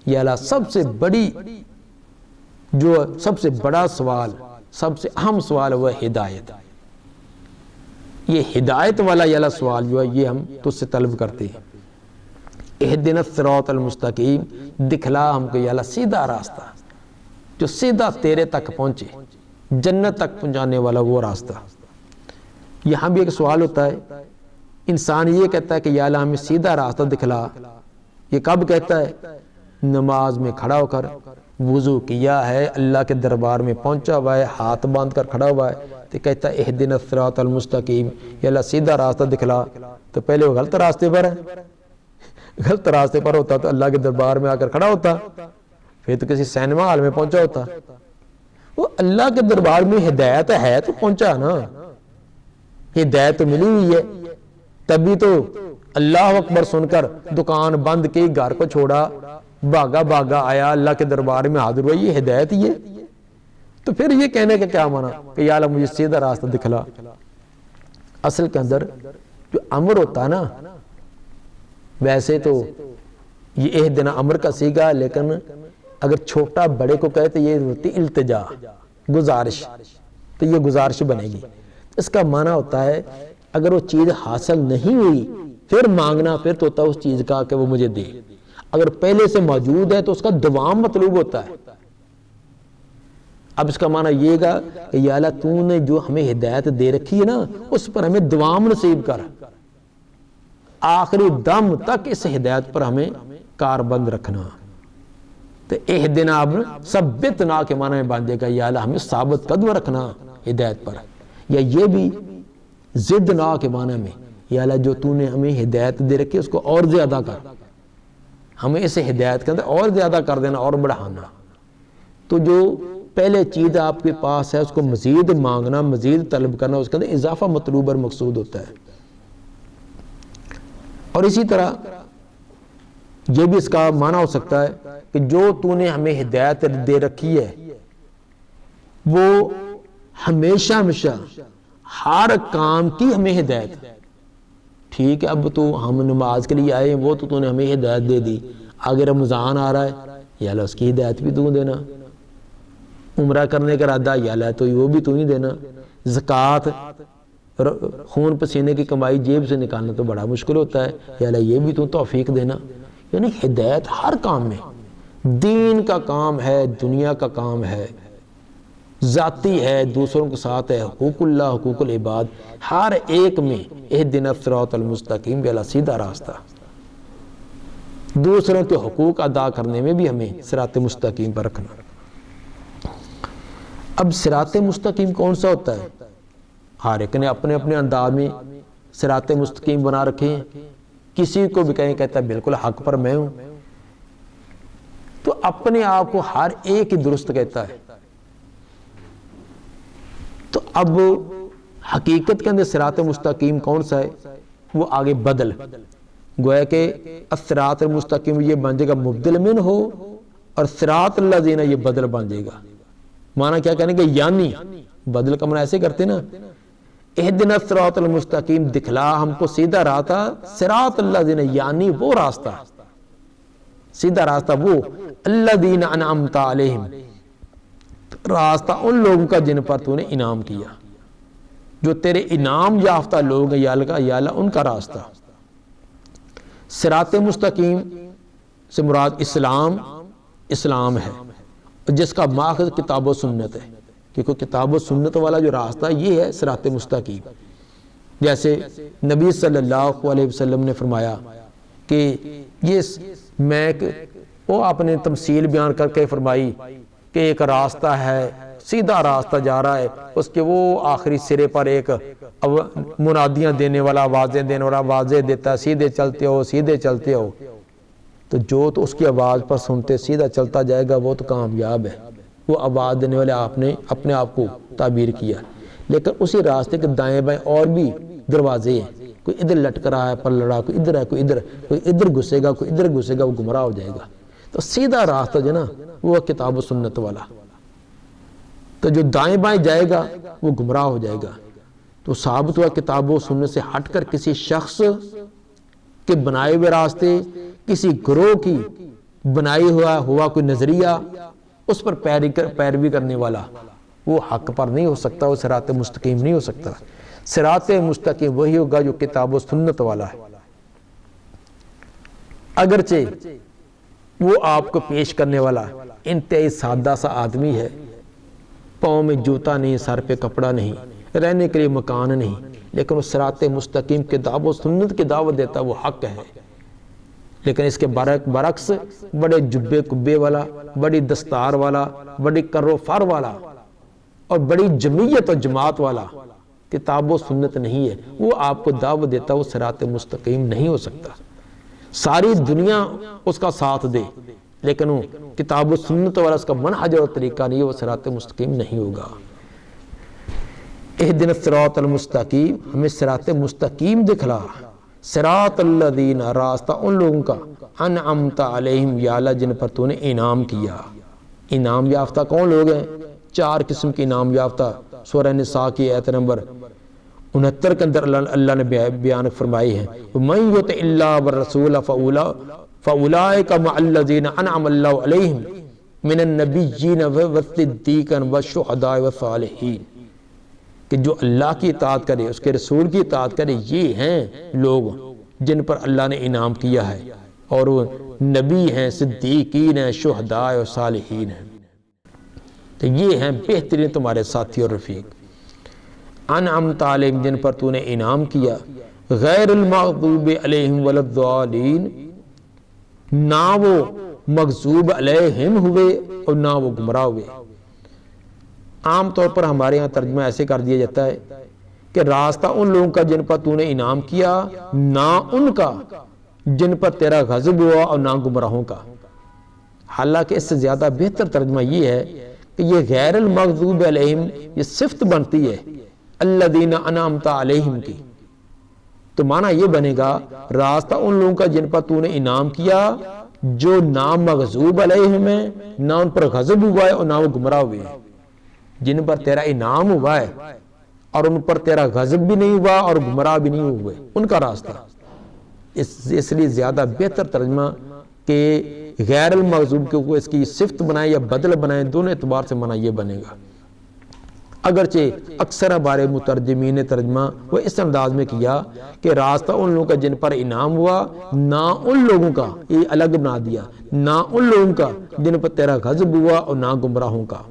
یا اللہ سب سے بڑا سوال، سب سے اہم سوال وہ ہدایت. یہ ہدایت والا یا اللہ سوال جو ہے یہ ہم تجھ سے طلب کرتے ہیں. اہدنا الصراط المستقیم، دکھلا ہم کو یا اللہ سیدھا راستہ جو سیدھا تیرے تک پہنچے، جنت تک پہنچانے والا وہ راستہ. یہاں بھی ایک سوال ہوتا ہے، انسان یہ کہتا ہے کہ یا اللہ ہمیں سیدھا راستہ دکھلا. یہ کب کہتا ہے؟ نماز میں کھڑا ہو کر وضو کیا ہے، اللہ کے دربار میں پہنچا ہوا ہے، ہاتھ باندھ کر کھڑا ہوا ہے تو کہتا ہے اہدنا الصراط المستقیم، یا اللہ سیدھا راستہ دکھلا. تو پہلے وہ غلط راستے پر ہے، غلط راستے پر ہوتا تو اللہ کے دربار میں آ کر کھڑا ہوتا، پھر تو کسی سینما ہال میں پہنچا ہوتا. وہ اللہ کے دربار میں ہدایت ہے تو پہنچا نا، ہدایت تو ملی ہوئی ہے، تبھی تو اللہ اکبر سن کر دکان بند کی، گھر کو چھوڑا، بھاگا بھاگا آیا اللہ کے دربار میں حاضر ہوا، یہ ہدایت ہی ہے؟ تو پھر یہ کہنے کا کیا مانا کہ یا اللہ مجھے سیدھا راستہ دکھلا؟ اصل کے اندر جو امر ہوتا ہے نا، ویسے تو یہ اہدنا امر کا سیگا، لیکن اگر چھوٹا بڑے کو کہے تو یہ ہوتی التجا، گزارش، تو یہ گزارش بنے گی۔ اس کا معنی ہوتا ہے اگر وہ چیز حاصل نہیں ہوئی پھر مانگنا، پھر تو ہوتا ہے اس چیز کا کہ وہ مجھے دے۔ اگر پہلے سے موجود ہے تو اس کا دوام مطلوب ہوتا ہے۔ اب اس کا معنی یہ گا کہ یا اللہ تو نے جو ہمیں ہدایت دے رکھی ہے نا، اس پر ہمیں دوام نصیب کر، آخری دم تک اس ہدایت پر ہمیں کاربند رکھنا۔ تو اہدنا اب ثبتنا کے معنی میں باندھے گا، یا اللہ ہمیں ثابت قدم رکھنا ہدایت پر، یا یہ بھی زدنا کے معنی میں، یا اللہ جو تو نے ہمیں ہدایت دے رکھی اس کو اور زیادہ کر، ہمیں اس ہدایت کے اندر اور زیادہ کر دینا اور بڑھانا۔ تو جو پہلے چیز آپ کے پاس ہے اس کو مزید مانگنا، مزید طلب کرنا، اس کے اندر اضافہ مطلوب اور مقصود ہوتا ہے۔ اور اسی طرح یہ بھی اس کا معنی ہو سکتا ہے کہ جو تو نے ہمیں ہدایت دے رکھی ہے وہ ہمیشہ ہمیشہ ہر کام کی ہمیں ہدایت، ٹھیک ہے اب تو ہم نماز کے لیے آئے ہیں، وہ تو نے ہمیں ہدایت دے دی، آگے رمضان آ رہا ہے، یا اللہ اس کی ہدایت بھی تو دینا، عمرہ کرنے کا ارادہ، یا اللہ تو وہ بھی تو ہی دینا، زکوٰۃ خون پسینے کی کمائی جیب سے نکالنا تو بڑا مشکل ہوتا ہے، یا اللہ یہ بھی تو توفیق دینا۔ یعنی ہدایت ہر کام میں، دین کا کام ہے، دنیا کا کام ہے، ذاتی ہے، دوسروں کے ساتھ ہے، حقوق اللہ، حقوق العباد، ہر ایک میں اہدنا الصراط المستقیم، یا اللہ سیدھا راستہ۔ دوسروں کے حقوق ادا کرنے میں بھی ہمیں صراط مستقیم پر رکھنا۔ اب صراط مستقیم کون سا ہوتا ہے؟ ہر ایک نے اپنے اپنے انداز میں صراط مستقیم بنا رکھے ہیں، کسی کو بھی کہتا ہے بالکل حق پر میں ہوں، تو اپنے آپ کو ہر ایک ہی درست کہتا ہے۔ تو اب حقیقت کے اندر صراط مستقیم کون سا ہے؟ وہ آگے بدل گویا کہ الصراط المستقیم یہ بن جائے گا مبدل من ہو، اور صراط الذین یہ بدل بن جائے گا۔ معنی کیا کہنے گا؟ یعنی بدل کا معنی ایسے کرتے نا، اہدنا الصراط المستقیم دکھلا ہم کو سیدھا راستہ، صراط الذین یعنی وہ راستہ، سیدھا راستہ وہ، الذین انعمت علیہم راستہ ان لوگوں کا جن پر تو نے انعام کیا، جو تیرے انعام یافتہ لوگ ہیں یا اللہ ان کا راستہ۔ صراط مستقیم سے مراد اسلام ہے، جس کا ماخذ کتاب و سنت ہے، کیونکہ کتاب و سنت والا جو راستہ یہ ہے صراط مستقیم۔ جیسے نبی صلی اللہ علیہ وسلم نے فرمایا کہ وہ آپ نے تمثیل بیان کر کے فرمائی کہ ایک راستہ ہے، سیدھا راستہ جا رہا ہے، اس کے وہ آخری سرے پر ایک منادیاں دینے والا، آوازیں دینے والا آوازیں دیتا ہے، سیدھے چلتے ہو سیدھے چلتے ہو، تو جو تو اس کی آواز پر سنتے سیدھا چلتا جائے گا وہ تو کامیاب ہے۔ وہ آواز دینے والے آپ نے اپنے آپ کو تعبیر کیا، لیکن اسی راستے کے دائیں بائیں اور بھی دروازے ہیں، کوئی ادھر لٹک رہا ہے پر لڑا، کوئی ادھر ہے کوئی ادھر گھسے گا، کوئی ادھر گھسے گا، وہ گمراہ ہو جائے گا۔ تو سیدھا راستہ جو نا وہ کتاب و سنت والا، تو جو دائیں بائیں جائے گا وہ گمراہ ہو جائے گا۔ تو ثابت ہوا کتاب و سنت سے ہٹ کر کسی شخص کے بنائے ہوئے راستے، کسی گروہ کی بنائی ہوا کوئی نظریہ، اس پر پیروی کرنے والا وہ حق پر نہیں ہو سکتا، وہ صراط مستقیم نہیں ہو سکتا۔ صراط مستقیم وہی ہوگا جو کتاب و سنت والا ہے، اگرچہ وہ آپ کو پیش کرنے والا انتہائی سادہ سا آدمی ہے، پاؤں میں جوتا نہیں، سر پہ کپڑا نہیں، رہنے کے لیے مکان نہیں، لیکن وہ صراط مستقیم کتاب و سنت کی دعوت دیتا وہ حق ہے۔ لیکن اس کے برعکس بڑے جبے کبے والا، بڑی دستار والا، بڑی کرو فر والا اور بڑی جمعیت و جماعت والا کتاب و سنت نہیں ہے، وہ آپ کو دعوت دیتا وہ صراط مستقیم نہیں ہو سکتا۔ ساری دنیا اس کا ساتھ دے لیکن وہ کتاب و سنت والا اس کا منہج اور طریقہ نہیں ہے، وہ صراط مستقیم نہیں ہوگا۔ اہدنا الصراط المستقیم، ہمیں صراط مستقیم دکھلا، صراط الذین، راستہ ان لوگوں کا، انعمت علیہم، یا اللہ جن پر تو نے انعام کیا۔ انعام یافتہ کون لوگ ہیں؟ 4 قسم کے انعام یافتہ سورہ نساء کی آیت نمبر 69 کے اندر اللہ نے بیان فرمائی ہے، من یطع اللہ والرسول فاولئک مع الذین انعم اللہ علیہم من النبیین والصدیقین والشہداء والصالحین، کہ جو اللہ کی اطاعت کرے، اس کے رسول کی اطاعت کرے، یہ ہیں لوگ جن پر اللہ نے انعام کیا ہے، اور وہ نبی ہیں، صدیقین ہیں، شہداء اور صالحین ہیں۔ تو یہ ہیں بہترین تمہارے ساتھی اور رفیق۔ انعمت علیہم، جن پر تو نے انعام کیا، غیر المغضوب علیہم ولا الضالین، نہ وہ مغضوب علیہم ہوئے اور نہ وہ گمراہ ہوئے۔ عام طور پر ہمارے ہاں ترجمہ ایسے کر دیا جاتا ہے کہ راستہ ان لوگوں کا جن پر تو نے انعام کیا، نہ ان کا جن پر تیرا غضب ہوا اور نہ گمراہوں کا۔ حالانکہ اس سے زیادہ بہتر ترجمہ یہ ہے کہ یہ غیر المغضوب علیہم یہ صفت بنتی ہے الذین انعمت علیہم کی، تو معنی یہ بنے گا راستہ ان لوگوں کا جن پر تو نے انعام کیا، جو نہ مغضوب علیہم ہیں، نہ ان پر غضب ہوا ہے اور نہ وہ گمراہ ہوئے ہیں۔ جن پر تیرا انعام ہوا ہے اور ان پر تیرا غضب بھی نہیں ہوا اور گمراہ بھی نہیں ہوئے، ان کا راستہ۔ اس لیے زیادہ بہتر ترجمہ کہ غیر المغضوب کے اس کی صفت بنائیں یا بدل بنائیں، دونوں اعتبار سے معنی یہ بنے گا۔ اگرچہ اکثر ہمارے مترجمین ترجمہ وہ اس انداز میں کیا کہ راستہ ان لوگوں کا جن پر انعام ہوا، نہ ان لوگوں کا، یہ الگ بنا دیا، نہ ان لوگوں کا جن پر تیرا غضب ہوا اور نہ گمراہوں کا۔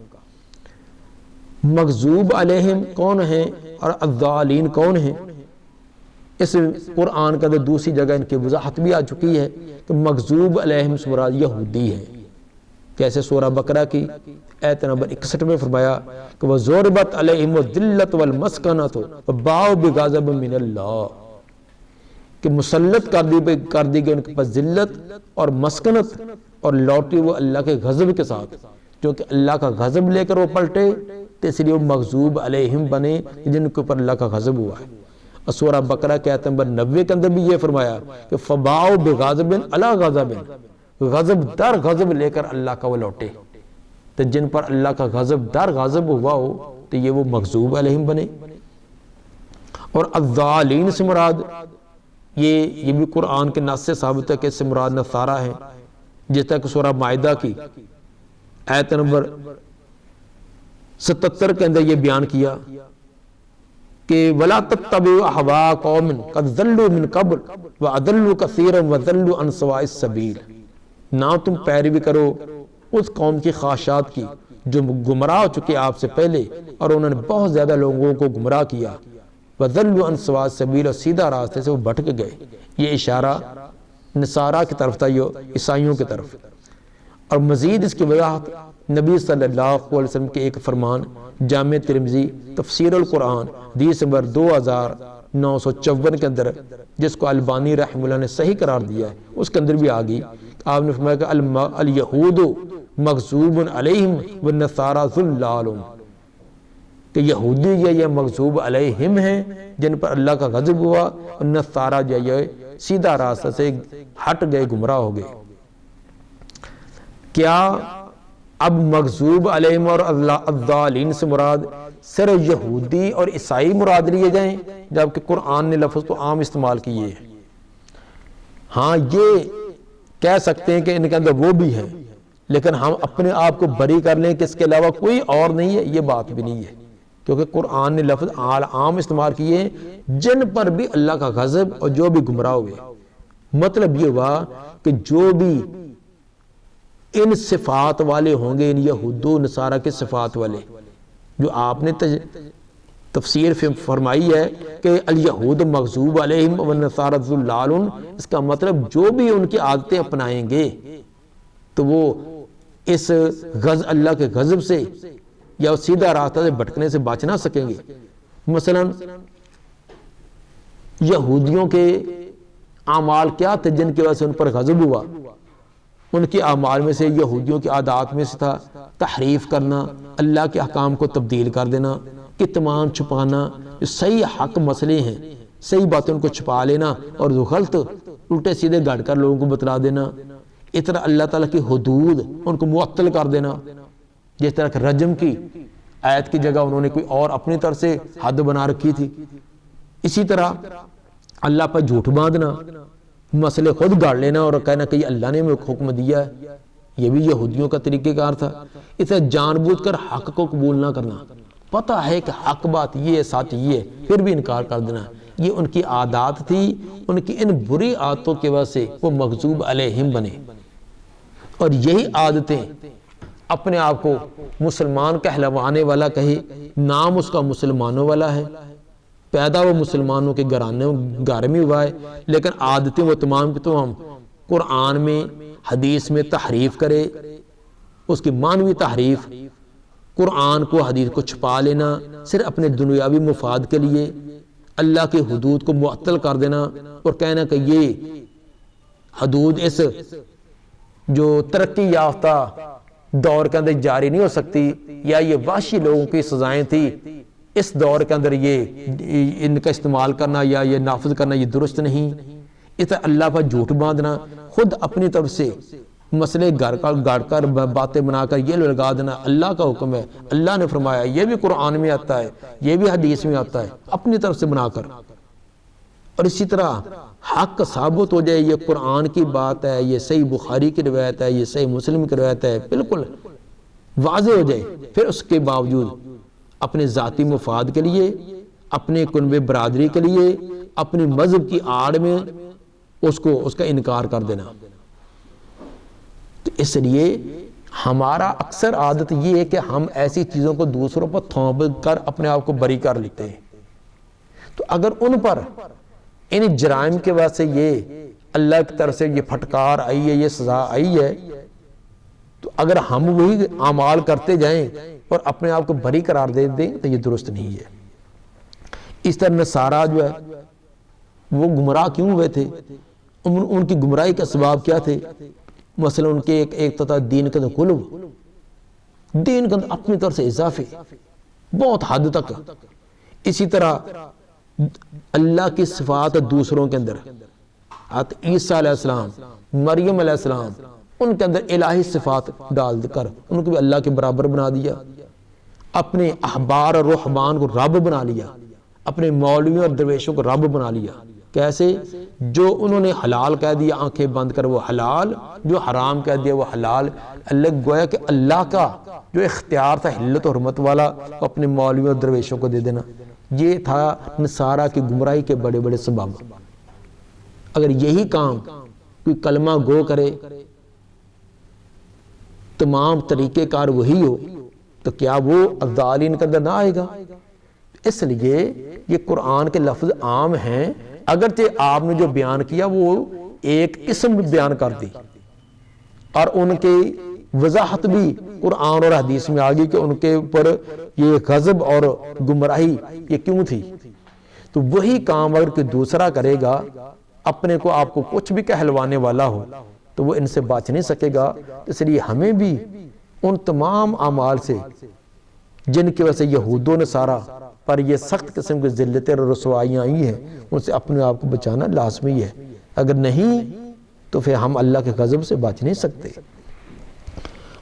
مغضوب علیہم کون ہیں اور الضالین کون ہیں؟ اس قرآن کا دوسری جگہ ان کی وضاحت بھی آ چکی ہے کہ مغضوب علیہم سے مراد یہودی ہے، جیسے سورہ بقرہ کی آیت نمبر 61 میں فرمایا کہ وَضُرِبَتْ عَلَيْهِمُ الذِّلَّةُ وَالْمَسْكَنَةُ وَبَاءُوا بِغَضَبٍ مِّنَ اللَّهِ، کہ مسلط کر دی گئی ان کے پاس ذلت اور مسکنت، اور لوٹی وہ اللہ کے غضب کے ساتھ، کیونکہ اللہ کا غضب لے کر وہ پلٹے، تو اس لیے وہ مغضوب علیہم بنے جن کے اوپر اللہ کا غضب ہوا ہے۔ اور سورہ بقرہ کے آیت نمبر 90 کے اندر بھی یہ فرمایا کہ فَبَاءُوا بِغَضَبٍ عَلَىٰ غَضَبٍ، غضب در غضب لے کر اللہ کا وہ لوٹے، تو جن پر اللہ کا غضب در غضب ہوا ہو تو یہ وہ مغضوب علیہم بنے۔ اور الضالین سے مراد یہ بھی قرآن کے نص سے ثابت ہے کہ اس سے مراد نصارہ ہیں، جس طرح کہ سورہ مائدہ کی آیت نمبر 77 کے اندر یہ بیان کیا کہ وَلَا تَتَّبِعُوا أَهْوَاءَ قَوْمٍ قَدْ ضَلُّوا مِن قَبْلُ وَأَضَلُّوا كَثِيرًا وَضَلُّوا عَنْ سَوَاءِ السَّبِيلِ، نہ تم پیروی کرو اس قوم کی خواہشات کی جو گمراہ ہو چکے آپ سے پہلے، اور انہوں نے بہت زیادہ لوگوں کو گمراہ کیا، وَضَلُّوا عَنْ سَوَاءِ السَّبِيلِ، اور سیدھا راستے سے وہ بھٹک گئے۔ یہ اشارہ نصارہ کی طرف تھا، یہ عیسائیوں کی طرف۔ اور مزید اس کی وضاحت نبی صلی اللہ علیہ وسلم کے ایک فرمان جامع ترمذی تفسیر القرآن حدیث نمبر 2954 کے اندر، جس کو البانی رحمہ اللہ نے صحیح قرار دیا ہے، اس کے اندر بھی آگئی۔ آپ نے فرمایا کہ الیہود مغضوب علیہم والنصارى ضلال، کہ یہودی یہ مغضوب علیہم ہیں جن پر اللہ کا غضب ہوا، اور نصارہ جو یہ سیدھا راستہ سے ہٹ گئے، گمراہ ہو گئے۔ کیا اب مغضوب علیہم اور الضالین سے مراد صرف یہودی اور عیسائی مراد لیے جائیں، جبکہ قرآن نے لفظ تو عام استعمال کیے ہیں؟ ہاں، یہ کہہ سکتے ہیں کہ ان کے اندر وہ بھی ہے، لیکن ہم اپنے آپ کو بری کر لیں کہ اس کے علاوہ کوئی اور نہیں ہے، یہ بات بھی نہیں ہے، کیونکہ قرآن نے لفظ عام استعمال کیے ہیں جن پر بھی اللہ کا غضب اور جو بھی گمراہ ہوئے۔ مطلب یہ ہوا کہ جو بھی ان صفات والے ہوں گے، ان یہود و نصارہ کے صفات والے، جو آپ نے تفسیر فرمائی ہے کہ الیہود مغضوب علیہم والنصارى ضلال، اس کا مطلب جو بھی ان کی عادتیں اپنائیں گے تو وہ اس اللہ کے غضب سے یا سیدھا راستہ سے بھٹکنے سے بچ نہ سکیں گے۔ مثلا یہودیوں کے اعمال کیا تھے جن کی وجہ سے ان پر غضب ہوا؟ ان کے اعمال میں سے، یہودیوں کی عادات میں سے تھا تحریف کرنا، اللہ کے احکام کو تبدیل کر دینا، کتمان چھپانا، صحیح حق مسئلے ہیں، صحیح باتیں ان کو چھپا لینا اور غلط الٹے سیدھے گاڑ کر لوگوں کو بتلا دینا. اس طرح اللہ تعالیٰ کی حدود ان کو معطل کر دینا. جس طرح کہ رجم کی آیت کی جگہ انہوں نے کوئی اور اپنی طرف سے حد بنا رکھی تھی. اسی طرح اللہ پر جھوٹ باندھنا، مسئلے خود گاڑ لینا اور کہنا کہ یہ اللہ نے ہمیں حکم دیا ہے. یہ بھی یہودیوں کا طریقہ کار تھا. اس طرح جان بوجھ کر حق کو قبول نہ کرنا، پتہ ہے کہ حق بات یہ ہے، سچ یہ ہے، پھر بھی انکار کر دینا. یہ ان کی عادات تھی. ان کی ان بری عادتوں کی وجہ سے وہ مغضوب علیہم بنے. اور یہی عادتیں اپنے آپ کو مسلمان کہلوانے والا کہے، نام اس کا مسلمانوں والا ہے، پیدا وہ مسلمانوں کے گھر میں ہوا ہے، لیکن عادتیں وہ تمام کی تمام قرآن میں حدیث میں تحریف کرے. اس کی معنوی تحریف، قرآن کو حدیث کو چھپا لینا صرف اپنے دنیاوی مفاد کے لیے، اللہ کی حدود کو معطل کر دینا اور کہنا کہ یہ حدود اس جو ترقی یافتہ دور کے اندر جاری نہیں ہو سکتی، یا یہ وحشی لوگوں کی سزائیں تھی، اس دور کے اندر یہ ان کا استعمال کرنا یا یہ نافذ کرنا یہ درست نہیں. اس طرح اللہ پر جھوٹ باندھنا، خود اپنی طرف سے مسئلے گاڑ کر باتیں بنا کر یہ لگا دینا اللہ کا حکم ہے، اللہ نے فرمایا، یہ بھی قرآن میں آتا ہے، یہ بھی حدیث میں آتا ہے، اپنی طرف سے بنا کر. اور اسی طرح حق ثابت ہو جائے یہ قرآن کی بات ہے، یہ صحیح بخاری کی روایت ہے، یہ صحیح مسلم کی روایت ہے، بالکل واضح ہو جائے، پھر اس کے باوجود اپنے ذاتی مفاد کے لیے، اپنے کنبے برادری کے لیے، اپنی مذہب کی آڑ میں اس کا انکار کر دینا. تو اس لیے ہمارا اکثر عادت یہ ہے کہ ہم ایسی چیزوں کو دوسروں پر تھوپ کر اپنے آپ کو بری کر لیتے ہیں. تو اگر ان پر ان جرائم کے وجہ سے یہ اللہ کی طرف سے یہ پھٹکار آئی ہے، یہ سزا آئی ہے، تو اگر ہم وہی اعمال کرتے جائیں اور اپنے آپ کو بری قرار دے دیں تو یہ درست نہیں ہے. اس طرح نصارہ جو ہے وہ گمراہ کیوں ہوئے تھے؟ ان کی گمراہی کا اسباب کیا تھے؟ مثلا ان کے ایک تھا دین کے اندر غلو، دین کے اندر اپنی طرف سے اضافے بہت حد تک. اسی طرح اللہ کی صفات دوسروں کے اندر، عیسیٰ علیہ السلام، مریم علیہ السلام، ان کے اندر الہی صفات ڈال کر ان کو بھی اللہ کے برابر بنا دیا. اپنے احبار اور رہبان کو رب بنا لیا، اپنے مولویوں اور درویشوں کو رب بنا لیا. کیسے؟ جو انہوں نے حلال کہہ دیا آنکھیں بند کر وہ حلال، جو حرام کہہ دیا وہ حلال. اللہ گویا کہ اللہ کا جو اختیار تھا حلت و حرمت والا وہ اپنے مولویوں اور درویشوں کو دے دینا. یہ تھا نصارہ کی گمراہی کے بڑے بڑے سبب. اگر یہی کام کوئی کلمہ گو کرے، تمام طریقے کار وہی ہو، تو کیا وہ الضالین کے اندر نہ آئے گا؟ اس لیے یہ قرآن کے لفظ عام ہیں، اگرچہ آپ نے جو بیان کیا وہ ایک قسم بیان کر دی، اور ان کی وضاحت بھی قرآن اور حدیث میں آگئی کہ ان کے اوپر یہ غضب اور گمراہی یہ کیوں تھی. تو وہی کام اگر کوئی دوسرا کرے گا، اپنے کو آپ کو کچھ بھی کہلوانے والا ہو، تو وہ ان سے بچ نہیں سکے گا. اس لیے ہمیں بھی ان تمام اعمال سے جن کی وجہ سے یہود و نصارہ پر یہ سخت قسم کی ذلتیں اور رسوائیاں آئی ہیں، ان سے اپنے آپ کو بچانا لازمی ہے. اگر نہیں تو پھر ہم اللہ کے غضب سے بچ نہیں سکتے.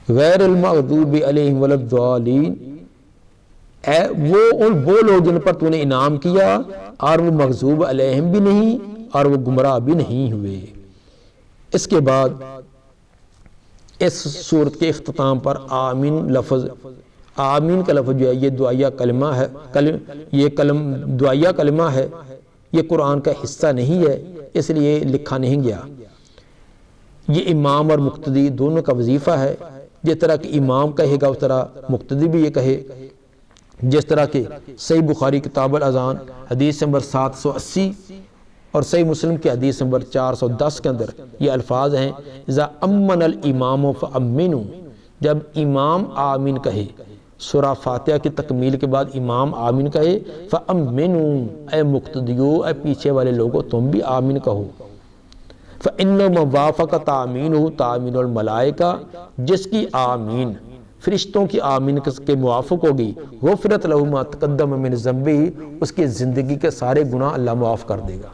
غیر المغضوب علیہم ولا الضالین، وہ لوگ جن پر تو نے انعام کیا اور وہ مغضوب علیہم بھی نہیں اور وہ گمراہ بھی نہیں ہوئے. اس کے بعد اس صورت کے اختتام پر آمین لفظ، آمین کا لفظ جو ہے یہ دعائیہ کلمہ ہے، یہ دعائیہ کلمہ ہے، یہ قرآن کا حصہ نہیں ہے، اس لیے لکھا نہیں گیا. یہ امام اور مقتدی دونوں کا وظیفہ ہے. جس طرح کہ امام کہے گا اس طرح مقتدی بھی یہ کہے. جس طرح کہ صحیح بخاری کتاب الاذان حدیث نمبر 780 اور صحیح مسلم کی حدیث نمبر 410 کے اندر یہ الفاظ ہیں، اذا امن الامام فامنوا، جب امام آمین کہے، سورہ فاتحہ کی تکمیل کے بعد امام آمین کہے، فامنوا، اے مقتدیو، اے پیچھے والے لوگوں تم بھی آمین کہو. فإنما وافق تامینہ تامین الملائکہ، جس کی آمین فرشتوں کی آمین کے موافق ہوگی، غفرت لہ ما تقدم من ذنبہ، اس کی زندگی کے سارے گناہ اللہ معاف کر دے گا۔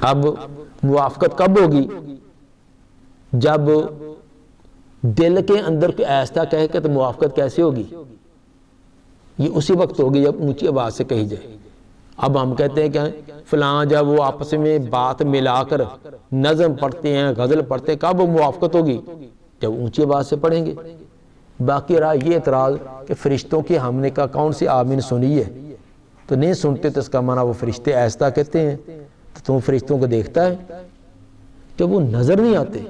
اب موافقت کب ہوگی؟ جب دل کے اندر کوئی ایسا کہے کہ تو موافقت کیسے ہوگی؟ یہ اسی وقت ہوگی جب اونچی آواز سے کہی جائے۔ اب ہم کہتے ہیں کہ فلاں جب وہ آپس میں بات ملا کر نظم پڑھتے ہیں، غزل پڑھتے ہیں، کب وہ موافقت ہوگی؟ جب اونچی آواز سے پڑھیں گے۔ باقی رہا یہ اعتراض کہ فرشتوں کی ہم نے کہا کون سی آمین سنی ہے، تو نہیں سنتے تو اس کا معنی وہ فرشتے ایسا کہتے ہیں، تو تم فرشتوں کو دیکھتا ہے کہ وہ نظر نہیں آتے،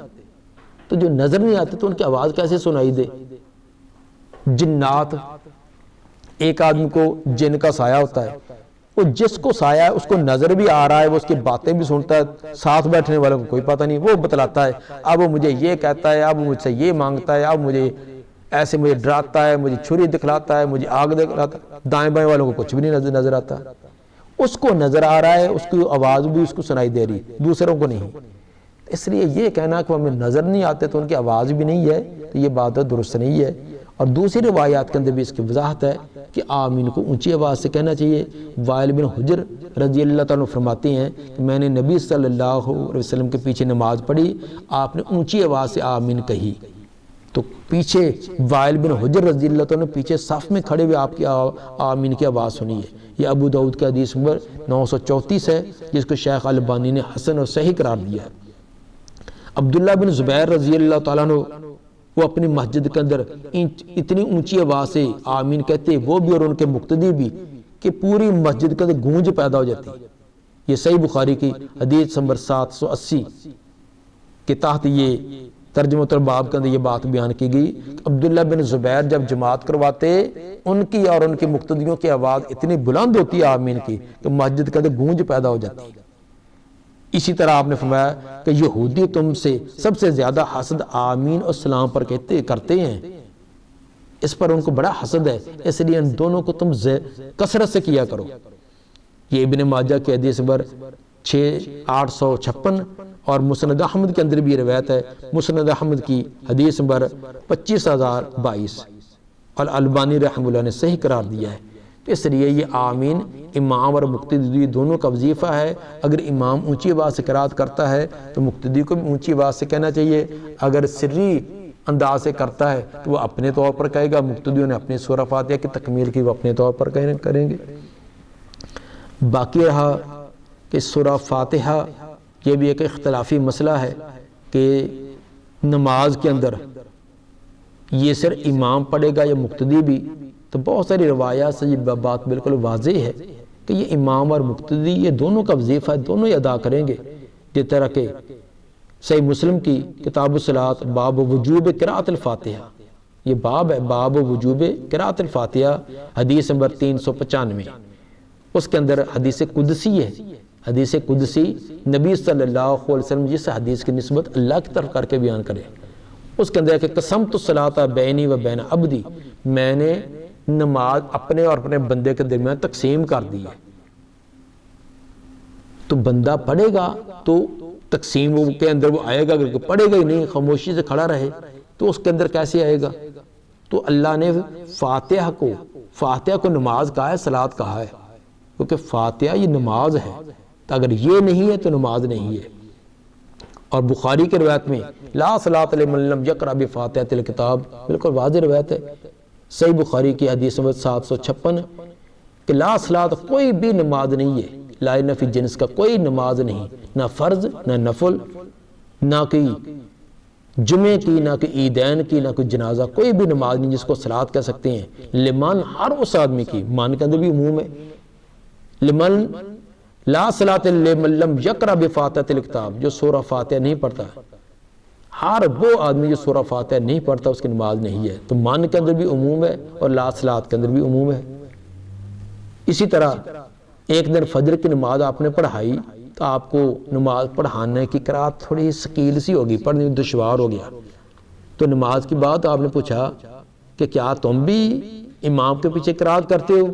تو جو نظر نہیں آتے تو ان کی آواز کیسے سنائی دے؟ جنات، ایک آدمی کو جن کا سایہ ہوتا ہے، وہ جس کو سایہ ہے اس کو نظر بھی آ رہا ہے، وہ اس کی باتیں بھی سنتا ہے، ساتھ بیٹھنے والوں کو کوئی پتہ نہیں، وہ بتلاتا ہے اب وہ مجھے یہ کہتا ہے، اب مجھ سے یہ مانگتا ہے، اب مجھے ایسے مجھے ڈراتا ہے، مجھے چھری دکھلاتا ہے، مجھے آگ دکھلاتا ہے۔ دائیں بائیں والوں کو کچھ بھی نہیں نظر آتا، اس کو نظر آ رہا ہے، اس کی آواز بھی اس کو سنائی دے رہی، دوسروں کو نہیں۔ اس لیے یہ کہنا کہ ہمیں نظر نہیں آتے تو ان کی آواز بھی نہیں ہے، تو یہ بات درست نہیں ہے۔ اور دوسری روایات کے اندر بھی اس کی وضاحت ہے کہ آمین کو اونچی آواز سے کہنا چاہیے۔ وائل بن حجر رضی اللہ تعالیٰ فرماتے ہیں کہ میں نے نبی صلی اللہ علیہ وسلم کے پیچھے نماز پڑھی، آپ نے اونچی آواز سے آمین کہی، تو پیچھے وائل بن حجر رضی اللہ تعالیٰ نے پیچھے صف میں کھڑے ہوئے آپ کی آمین کی آواز سنی ہے۔ یہ ابو داؤد کا حدیث نمبر 934 ہے، جس کو شیخ البانی نے حسن اور صحیح قرار دیا ہے۔ عبداللہ بن زبیر رضی اللہ تعالیٰ عنہ وہ اپنی مسجد کے اندر اتنی اونچی آواز سے آمین کہتے، وہ بھی اور ان کے مقتدی بھی، کہ پوری مسجد کے اندر گونج پیدا ہو جاتی۔ یہ صحیح بخاری کی حدیث نمبر 780 کے تحت یہ ترجمہ الباب کے اندر یہ بات بیان کی گئی۔ عبداللہ بن زبیر جب جماعت کرواتے، ان کی اور ان کے مقتدیوں کی آواز اتنی بلند ہوتی ہے آمین کی کہ مسجد کے اندر گونج پیدا ہو جاتی۔ اسی طرح آپ نے فرمایا کہ یہودی تم سے سب سے زیادہ حسد آمین اور سلام پر کرتے ہیں، اس پر ان کو بڑا حسد ہے، اس لیے ان دونوں کو تم کثرت سے کیا کرو۔ یہ ابن ماجہ کی حدیث نمبر 6856 اور مسند احمد کے اندر بھی روایت ہے، مسند احمد کی حدیث نمبر 25022 اور البانی رحمہ اللہ نے صحیح قرار دیا ہے۔ اس لیے یہ آمین امام اور مقتدی دونوں کا وظیفہ ہے۔ اگر امام اونچی آواز سے قرات کرتا ہے تو مقتدی کو بھی اونچی آواز سے کہنا چاہیے، اگر سری انداز سے کرتا ہے تو وہ اپنے طور پر کہے گا، مقتدیوں نے اپنی سورہ فاتحہ کی تکمیل کی وہ اپنے طور پر کریں گے۔ باقی رہا کہ سورہ فاتحہ یہ بھی ایک اختلافی مسئلہ ہے کہ نماز کے اندر یہ صرف امام پڑھے گا یا مقتدی بھی، تو بہت ساری روایات سے یہ بات بالکل واضح ہے کہ یہ امام اور مقتدی یہ دونوں کا وظیفہ ہے، دونوں ہی ادا کریں گے۔ جس طرح کہ صحیح مسلم کی کتاب الصلاۃ باب وجوب قراءۃ الفاتحہ، یہ باب ہے باب وجوب قراءۃ الفاتحہ، حدیث نمبر 395، اس کے اندر حدیث قدسی ہے۔ حدیث قدسی نبی صلی اللہ علیہ وسلم جس حدیث کی نسبت اللہ کی طرف کر کے بیان کرے، اس کے اندر ہے کہ قسمت الصلاۃ بینی و بین عبدی، میں نے نماز اپنے اور اپنے بندے کے درمیان تقسیم کر دی ہے۔ تو بندہ پڑھے گا تو تقسیم کے اندر وہ آئے گا، اگر پڑھے گا ہی نہیں خاموشی سے کھڑا رہے تو اس کے اندر کیسے آئے گا؟ تو اللہ نے فاتحہ کو نماز کہا ہے، صلاۃ کہا ہے، کیونکہ فاتحہ یہ نماز ہے، تو اگر یہ نہیں ہے تو نماز نہیں ہے۔ اور بخاری کے روایت میں لا صلاۃ لمن لم یقرأ بفاتحۃ الکتاب، بالکل واضح روایت ہے، صحیح بخاری کی حدیث نمبر 756 کہ لا صلاۃ کوئی بھی نماز نہیں ہے، لا نفی جنس کا کوئی نماز نہیں، نہ فرض نہ نفل، نہ کوئی جمعے کی، نہ کوئی عیدین کی، نہ کوئی جنازہ، کوئی بھی نماز نہیں جس کو صلاۃ کہہ سکتے ہیں۔ لمن ہر اس آدمی کی، مان کے اندر بھی عموم ہے، لمن لا صلاۃ لمن لم یقرأ بفاتحۃ الکتاب، جو سورہ فاتحہ نہیں پڑھتا، ہر وہ آدمی جو سورہ فاتحہ نہیں پڑھتا اس کی نماز نہیں ہے۔ تو مان کے اندر بھی عموم ہے اور لا صلاۃ کے اندر بھی عموم ہے۔ اسی طرح ایک دن فجر کی نماز آپ نے پڑھائی تو آپ کو نماز پڑھانے کی قرات تھوڑی ثقیل سی ہوگی، پڑھنے میں دشوار ہو گیا، تو نماز کی بعد آپ نے پوچھا کہ کیا تم بھی امام کے پیچھے قرات کرتے ہو؟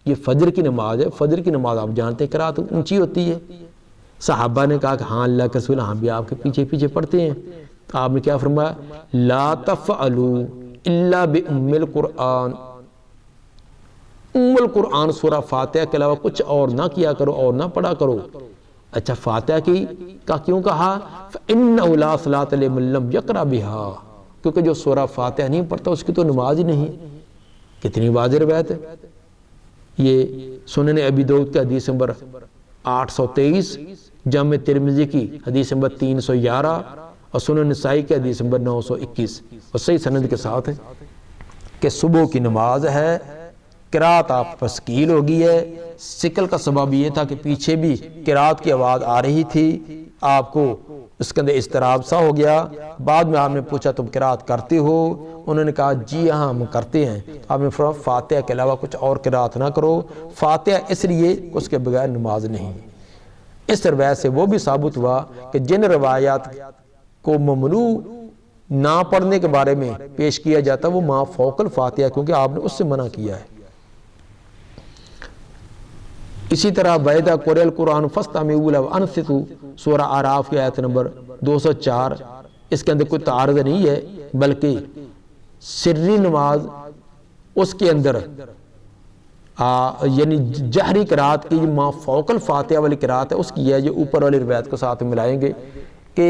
یہ فجر کی نماز ہے، فجر کی نماز آپ جانتے ہیں قرات اونچی ہوتی ہے۔ صحابہ نے کہا کہ ہاں اللہ کے رسول، ہم بھی آپ کے پیچھے پڑھتے ہیں۔ آپ نے کیا فرمایا؟ لا تفعلوا الا بأم القرآن، ام القرآن سورہ فاتحہ کے علاوہ کچھ اور نہ کیا کرو اور نہ پڑھا کرو۔ اچھا فاتحہ کی کا کیوں کہا؟ فإنه لا صلاة لمن لم يقرأ بها، کیونکہ جو سورہ فاتحہ نہیں پڑھتا اس کی تو نماز ہی نہیں۔ کتنی واضح روایت ہے یہ، سنن ابی داؤد کی حدیث نمبر 823، جامع ترمذی کی حدیث نمبر 311 اور سنن نسائی کی حدیث نمبر 921 اور صحیح سند کے ساتھ ہے کہ صبح کی نماز ہے، قرات آپ پر ثقیل ہو گئی ہے۔ ثقل کا سبب یہ تھا کہ پیچھے بھی قرات کی آواز آ رہی تھی، آپ کو اس کے اندر اضطراب سا ہو گیا۔ بعد میں آپ نے پوچھا تم قرات کرتے ہو؟ انہوں نے کہا جی ہاں ہم کرتے ہیں۔ آپ نے فرمایا فاتحہ کے علاوہ کچھ اور قرات نہ کرو، فاتحہ اس لیے اس کے بغیر نماز نہیں۔ اس روایت سے وہ بھی ثابت ہوا کہ جن روایات کو ممنوع نہ پڑھنے کے بارے میں پیش کیا جاتا وہ ما فوق الفاتحہ، کیونکہ آپ نے اس سے منع کیا ہے۔ اسی طرح وَإِذَا قُرِئَ الْقُرْآنُ فَاسْتَمِعُوا لَهُ وَأَنصِتُوا، سورہ اعراف کی آیت نمبر 204، اس کے اندر کوئی تعارض نہیں ہے، بلکہ سری نماز اس کے اندر یعنی جہری قرات کی ما فوق الفاتحہ والی قرات ہے اس کی ہے، یہ اوپر والی روایت کو ساتھ ملائیں گے کہ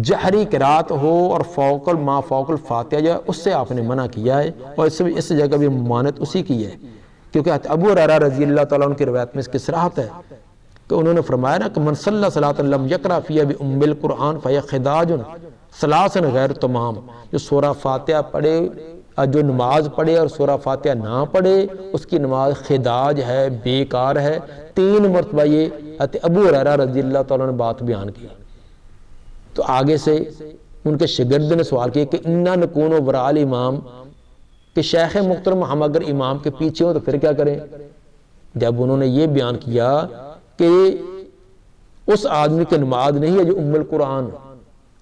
جہری قرات ہو اور ما فوق الفاتحہ جو ہے اس سے آپ نے منع کیا ہے، اور اس جگہ بھی ممانعت اسی کی ہے، کیونکہ ابو ہریرہ رضی اللہ تعالیٰ عنہ کی روایت میں اس کی صراحت ہے کہ انہوں نے فرمایا نا کہ من صلی صلاۃ لم یقرأ فیہا بأم القرآن فہی خداج ثلاثا غیر تمام، جو سورہ فاتحہ پڑھے، جو نماز پڑھے اور سورہ فاتحہ نہ پڑھے اس کی نماز خداج ہے، بیکار ہے۔ 3 مرتبہ یہ ابو ہریرہ رضی اللہ تعالیٰ نے بات بیان کی۔ تو آگے سے ان کے شاگرد نے سوال کیا کہ انا نکون وراء الامام، کہ شیخ محترم ہم اگر امام کے پیچھے ہوں تو پھر کیا کریں؟ جب انہوں نے یہ بیان کیا کہ اس آدمی کی نماز نہیں ہے جو ام القرآن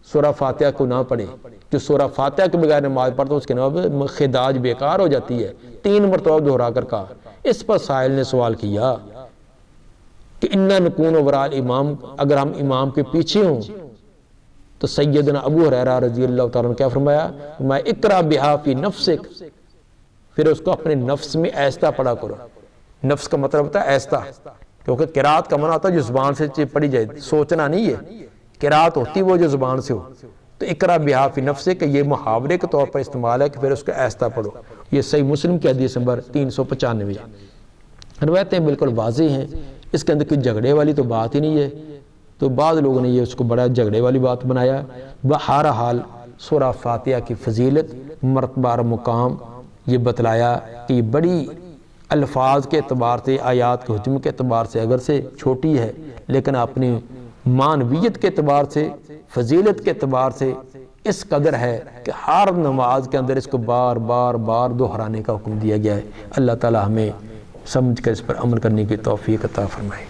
سورہ فاتحہ کو نہ پڑھے، جو سورہ فاتحہ کے بغیر نماز پڑھتا اس کی نماز خداج بیکار ہو جاتی ہے۔ 3 مرتبہ دہرا کر کہا۔ اس پر سائل نے سوال کیا کہ انا نکون وراء الامام، اگر ہم امام کے پیچھے ہوں تو سیدنا ابو ہریرہ رضی اللہ تعالیٰ نے کیا فرمایا؟ میں اقرأ بہا فی نفسک، پھر اس کو اپنے نفس میں ایستا پڑھا کرو۔ نفس کا مطلب ہوتا ہے ایستا، کیونکہ قرات کا معنی ہوتا ہے جو زبان سے پڑھی جائے، سوچنا نہیں ہے، قرات ہوتی وہ جو زبان سے ہو۔ تو اقرأ بہا فی نفسک کہ یہ محاورے کے طور پر استعمال ہے کہ پھر اس کو ایستا پڑھو۔ یہ صحیح مسلم کی حدیث نمبر 395 ہے۔ روایتیں بالکل واضح ہیں، اس کے اندر کوئی جھگڑے والی تو بات ہی نہیں ہے۔ تو بعض لوگوں نے یہ اس کو بڑا جھگڑے والی بات بنایا۔ بہرحال سورہ فاتحہ کی فضیلت، مرتبہ اور مقام یہ بتلایا کہ یہ بڑی الفاظ کے اعتبار سے، آیات کے حجم کے اعتبار سے اگر سے چھوٹی ہے، لیکن اپنی معنویت کے اعتبار سے، فضیلت کے اعتبار سے اس قدر ہے کہ ہر نماز کے اندر اس کو بار بار بار دہرانے کا حکم دیا گیا ہے۔ اللہ تعالی ہمیں سمجھ کر اس پر عمل کرنے کی توفیق عطا فرمائے۔